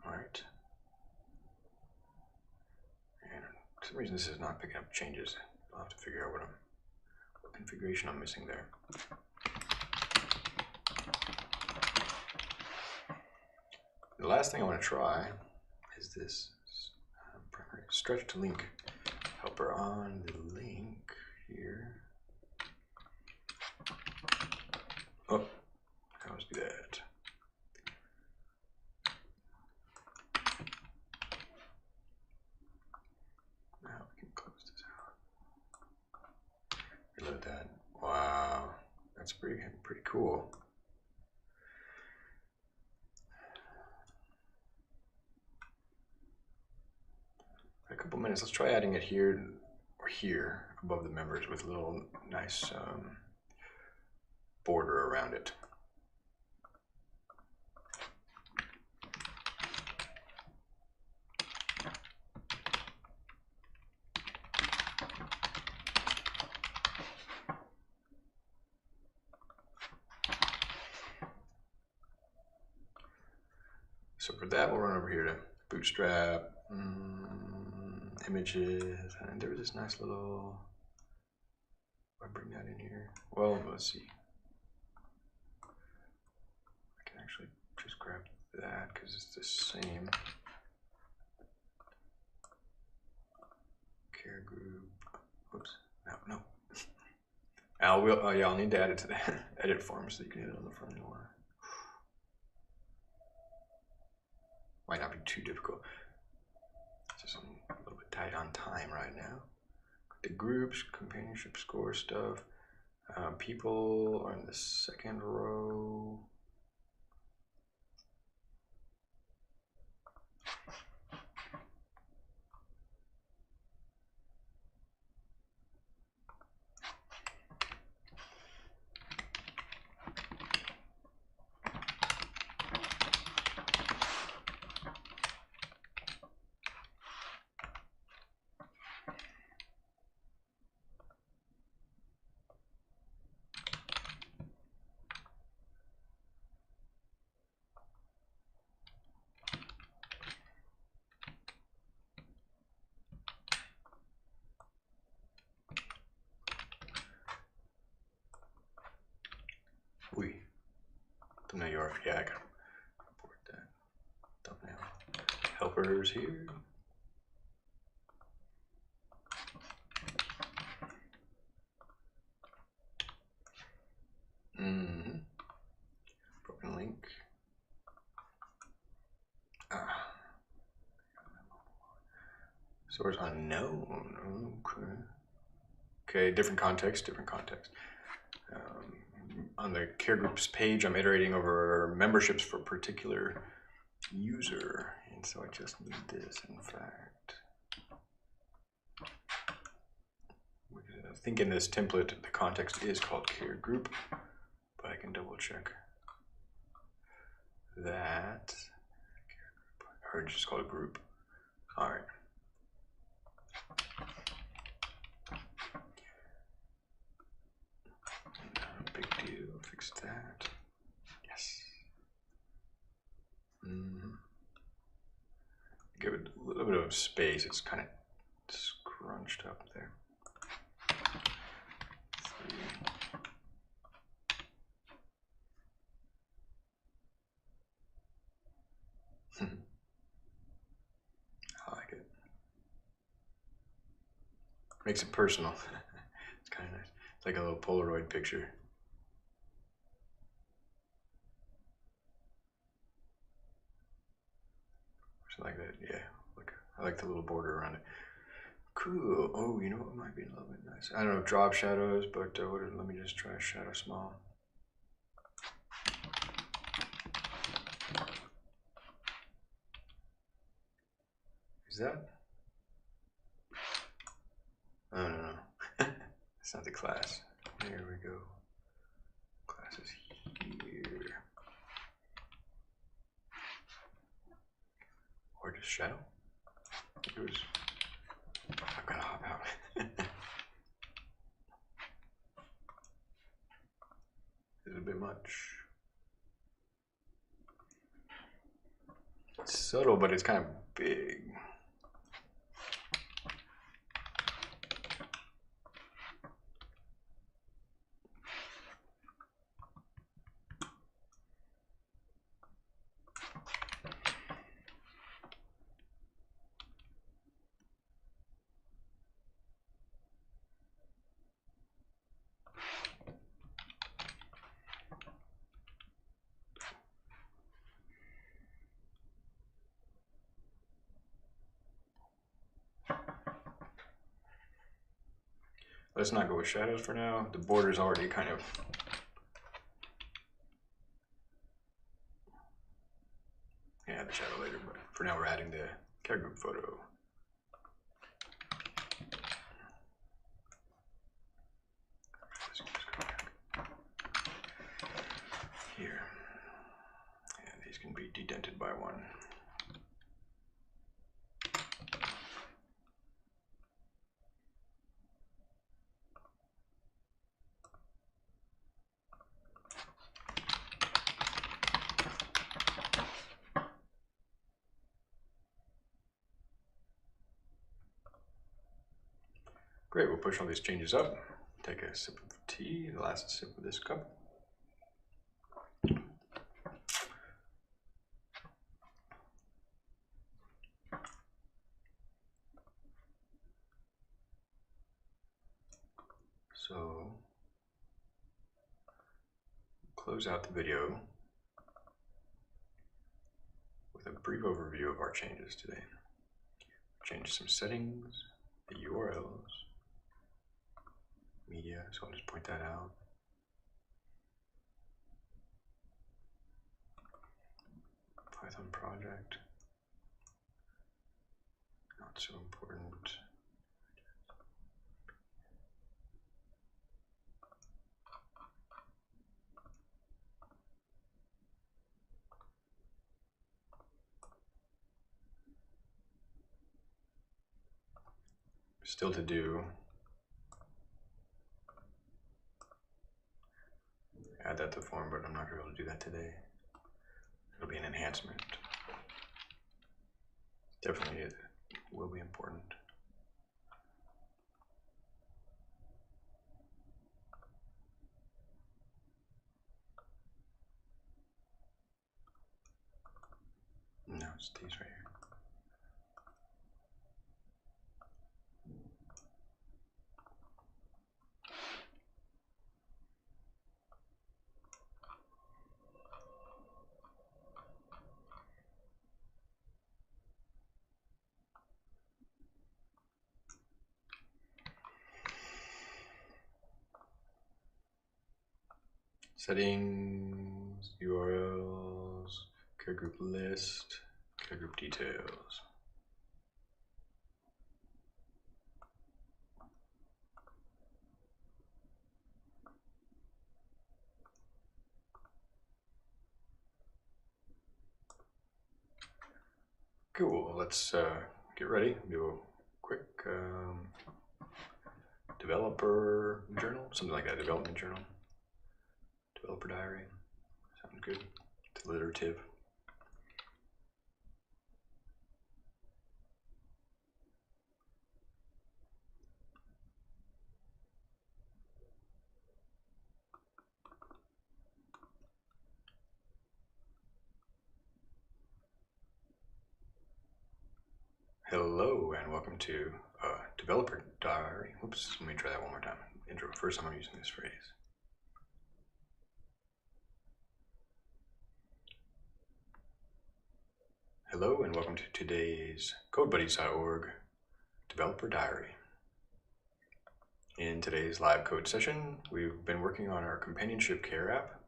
Speaker 1: Alright. And for some reason this is not picking up changes. I'll have to figure out what configuration I'm missing there. The last thing I want to try is this primary stretch to link helper on the link here. Oh, I always do that. Now we can close this out. Reload that. Wow, that's pretty cool. A couple minutes. Let's try adding it here or here above the members with a little nice border around it. So for that, we'll run over here to Bootstrap, images, and there's this nice little, I bring that in here. Well, let's see. I can actually just grab that because it's the same. Care group. Whoops. No. I'll need to add it to the edit form so you can hit it on the front door. Might not be too difficult. Just I'm a little bit tight on time right now. The groups, companionship score stuff. People are in the second row. Thumbnail URL, yeah, I gotta import that. Thumbnail helpers here. Broken link. Source unknown. Okay, different context. On the care groups page, I'm iterating over memberships for a particular user, and so I just need this. In fact, I think in this template the context is called care group, but I can double check that. Or just called group. All right. Big deal. Fix that. Yes. Give it a little bit of space. It's kind of scrunched up there. 3. I like it. Makes it personal. It's kind of nice. It's like a little Polaroid picture. Like that, yeah. Look, I like the little border around it. Cool. Oh, you know what might be a little bit nice? I don't know, drop shadows, but let me just try shadow small. Is that? Oh, no. It's not the class. There we go. Class is here. Or just shadow. I've got to hop out. much. It's subtle, but it's kind of big. Let's not go with shadows for now. The border's already kind of add the shadow later, but for now we're adding the care group photo. Here. And these can be dedented by one. Great, we'll push all these changes up. Take a sip of tea, the last sip of this cup. So, close out the video with a brief overview of our changes today. Change some settings, the URLs, media, so I'll just point that out. Python project, not so important. Still to do. Add that to form, but I'm not going to be able to do that today. It'll be an enhancement. Definitely it will be important. No, it's these right here. Settings, URLs, care group list, care group details. Cool, let's get ready, do a quick developer journal, something like that, development journal. Developer diary, sounds good. It's alliterative. Hello and welcome to developer diary. Oops, let me try that one more time. Intro. First time I'm using this phrase. Hello and welcome to today's CodeBuddies.org developer diary. In today's live code session, we've been working on our companionship care app,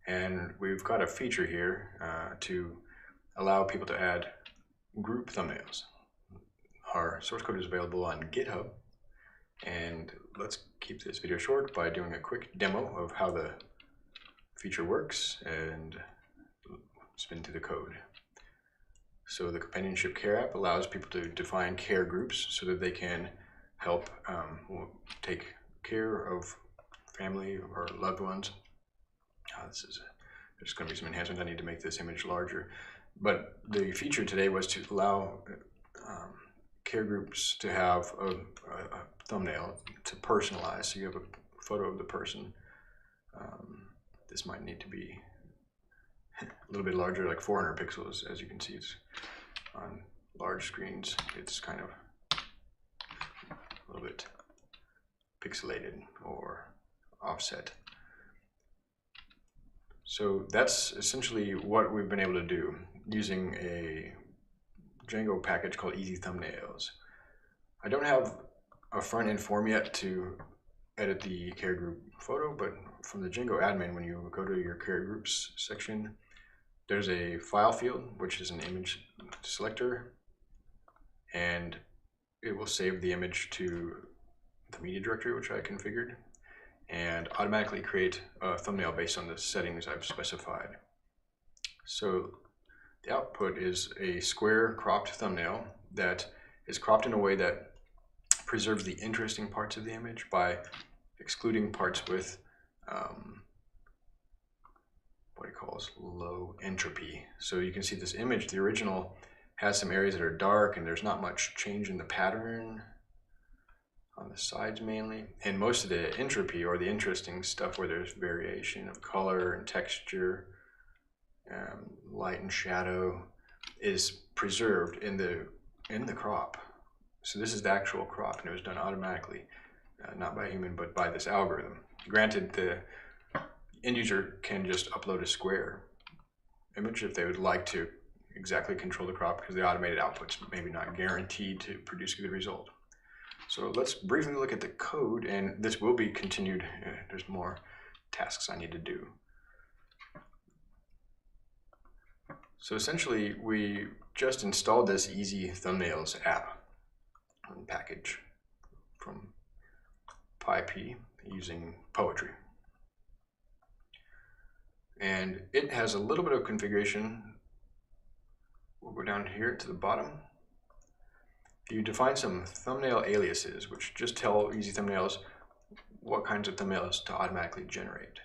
Speaker 1: and we've got a feature here to allow people to add group thumbnails. Our source code is available on GitHub, and let's keep this video short by doing a quick demo of how the feature works and spin through the code. So the companionship care app allows people to define care groups so that they can help take care of family or loved ones There's going to be some enhancements. I need to make this image larger. But the feature today was to allow care groups to have a thumbnail to personalize. So you have a photo of the person. This might need to be a little bit larger, like 400 pixels. As you can see, it's on large screens. It's kind of a little bit pixelated or offset. So that's essentially what we've been able to do using a Django package called Easy Thumbnails. I don't have a front-end form yet to edit the care group photo, but from the Django admin, when you go to your care groups section, there's a file field, which is an image selector, and it will save the image to the media directory, which I configured, and automatically create a thumbnail based on the settings I've specified. So the output is a square cropped thumbnail that is cropped in a way that preserves the interesting parts of the image by excluding parts with what he calls low entropy. So you can see this image, the original, has some areas that are dark and there's not much change in the pattern on the sides mainly, and most of the entropy, or the interesting stuff where there's variation of color and texture, light and shadow, is preserved in the crop. So this is the actual crop, and it was done automatically, not by a human, but by this algorithm. Granted, the end user can just upload a square image if they would like to exactly control the crop, because the automated output's maybe not guaranteed to produce a good result. So let's briefly look at the code, and this will be continued. There's more tasks I need to do. So essentially, we just installed this Easy Thumbnails app and package from PyP using Poetry. And it has a little bit of configuration. We'll go down here to the bottom. You define some thumbnail aliases, which just tell Easy Thumbnails what kinds of thumbnails to automatically generate.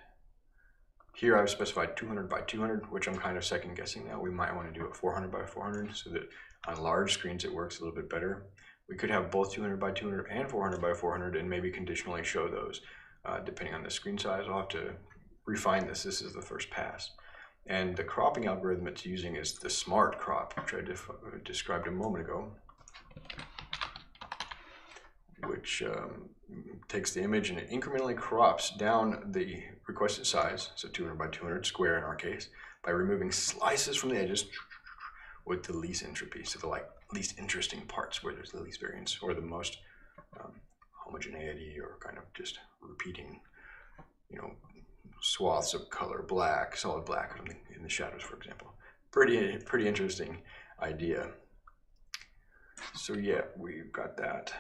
Speaker 1: Here I've specified 200 by 200, which I'm kind of second guessing now. We might want to do it 400 by 400 so that on large screens it works a little bit better. We could have both 200 by 200 and 400 by 400 and maybe conditionally show those depending on the screen size. I'll have to refine this. This is the first pass. And the cropping algorithm it's using is the smart crop, which I described a moment ago, which takes the image and it incrementally crops down the requested size, so 200 by 200 square in our case, by removing slices from the edges with the least entropy, so the least interesting parts where there's the least variance or the most homogeneity, or kind of just repeating, swaths of color, black, solid black or something in the shadows, for example. Pretty interesting idea. So yeah, we've got that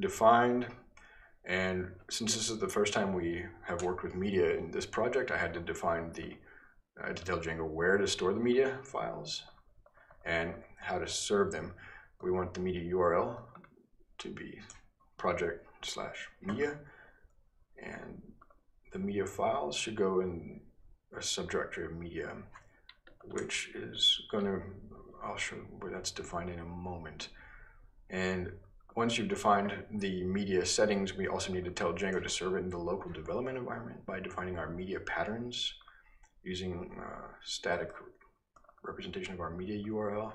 Speaker 1: defined, and since this is the first time we have worked with media in this project, I had to define to tell Django where to store the media files and how to serve them. We want the media URL to be project/media, and the media files should go in a subdirectory of media, which is I'll show where that's defined in a moment. And once you've defined the media settings, we also need to tell Django to serve it in the local development environment by defining our media patterns using static representation of our media URL,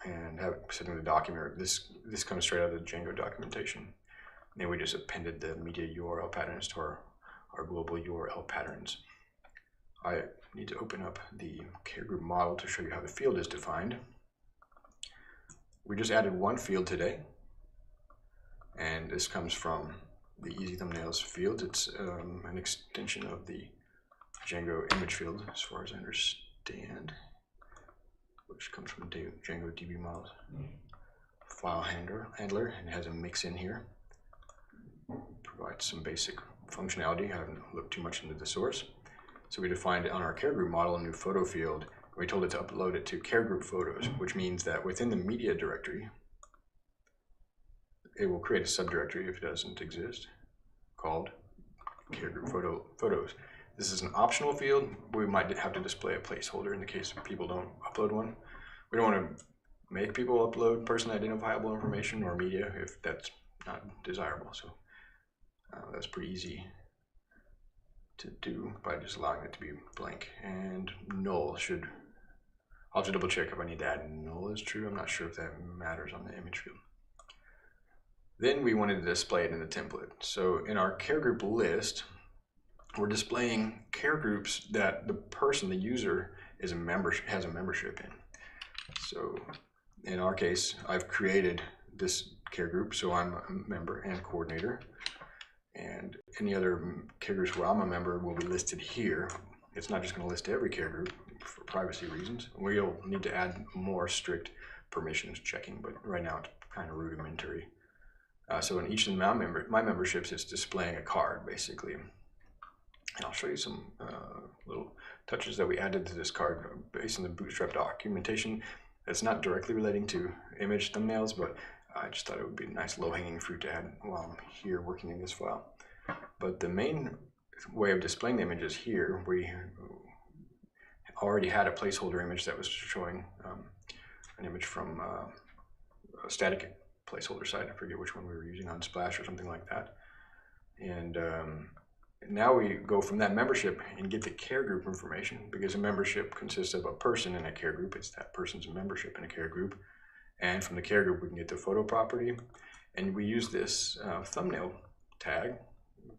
Speaker 1: and setting the document. This comes straight out of the Django documentation. And then we just appended the media URL patterns to our global URL patterns. I need to open up the care group model to show you how the field is defined. We just added one field today, and this comes from the Easy Thumbnails field. It's an extension of the Django image field, as far as I understand, which comes from Django DB models file handler, and has a mix in here. Provides some basic functionality. I haven't looked too much into the source. So we defined on our care group model a new photo field. We told it to upload it to care group photos, which means that within the media directory, it will create a subdirectory if it doesn't exist, called care group photos. This is an optional field. We might have to display a placeholder in the case people don't upload one. We don't want to make people upload personally identifiable information or media if that's not desirable. So that's pretty easy to do by just allowing it to be blank. And null should, I'll have to double check if I need to add null is true. I'm not sure if that matters on the image field. Then we wanted to display it in the template. So in our care group list, we're displaying care groups that the person, the user, has a membership in. So in our case, I've created this care group, so I'm a member and coordinator. And any other care groups where I'm a member will be listed here. It's not just going to list every care group for privacy reasons. We'll need to add more strict permissions checking, but right now it's kind of rudimentary. So in each of my memberships, it's displaying a card, basically. And I'll show you some little touches that we added to this card based on the Bootstrap documentation. It's not directly relating to image thumbnails, but I just thought it would be a nice low-hanging fruit to add while I'm here working in this file. But the main way of displaying the image is here. We already had a placeholder image that was showing an image from a static placeholder site. I forget which one we were using, on Splash or something like that. And now we go from that membership and get the care group information, because a membership consists of a person in a care group. It's that person's membership in a care group. And from the care group, we can get the photo property. And we use this thumbnail tag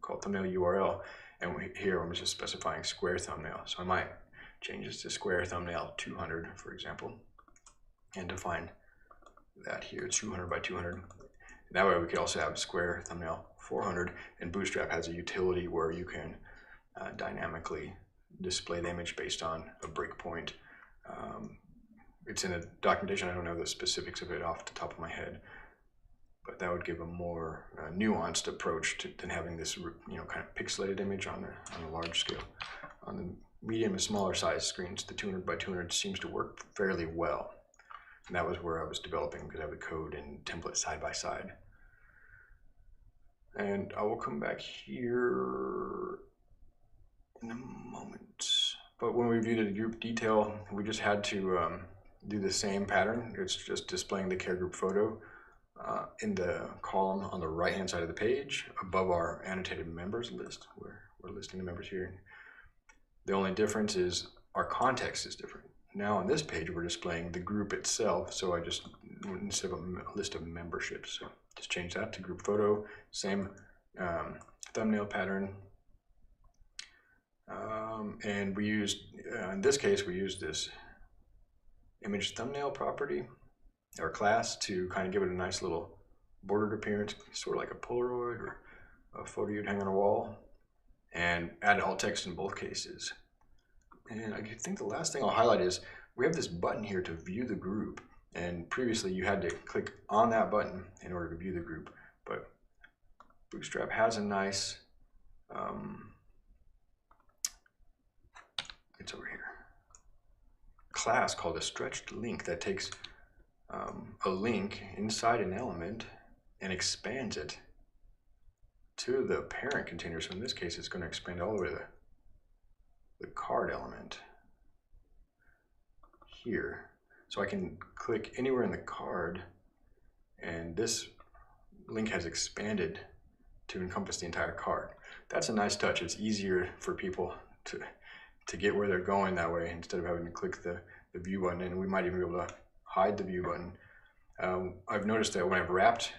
Speaker 1: called thumbnail URL. And here I'm just specifying square thumbnail. So I might change this to square thumbnail 200, for example, and define that here, 200 by 200. That way we could also have square thumbnail 400, and Bootstrap has a utility where you can dynamically display the image based on a breakpoint. It's in the documentation. I don't know the specifics of it off the top of my head, but that would give a more nuanced approach than having this, kind of pixelated image on a large scale. On the medium and smaller size screens, the 200 by 200 seems to work fairly well. And that was where I was developing, because I have the code and template side by side. And I will come back here in a moment. But when we viewed the group detail, we just had to do the same pattern. It's just displaying the care group photo in the column on the right-hand side of the page above our annotated members list. We're listing the members here. The only difference is our context is different. Now on this page, we're displaying the group itself. So I just, instead of a list of memberships, so just change that to group photo, same thumbnail pattern. And we used, in this case, we used this image thumbnail property or class to kind of give it a nice little bordered appearance, sort of like a Polaroid or a photo you'd hang on a wall, and add alt text in both cases. And I think the last thing I'll highlight is we have this button here to view the group. And previously you had to click on that button in order to view the group. But Bootstrap has a nice, it's over here, class called a stretched link that takes a link inside an element and expands it to the parent container. So in this case, it's going to expand all the way to the card element here. So I can click anywhere in the card, and this link has expanded to encompass the entire card. That's a nice touch. It's easier for people to get where they're going that way, instead of having to click the view button, and we might even be able to hide the view button. I've noticed that when I've wrapped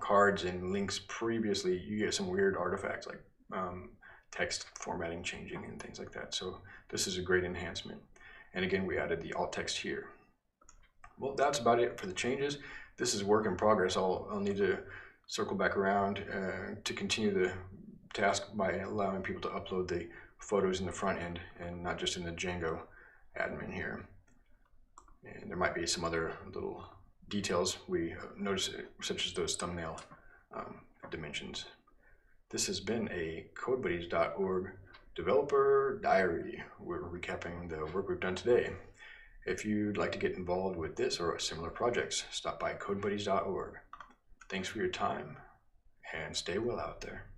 Speaker 1: cards and links previously, you get some weird artifacts like text formatting changing and things like that. So this is a great enhancement. And again, we added the alt text here. Well, that's about it for the changes. This is work in progress. I'll need to circle back around to continue the task by allowing people to upload the photos in the front end and not just in the Django admin here. And there might be some other little details we notice, such as those thumbnail dimensions. This has been a CodeBuddies.org developer diary. We're recapping the work we've done today. If you'd like to get involved with this or similar projects, stop by CodeBuddies.org. Thanks for your time, and stay well out there.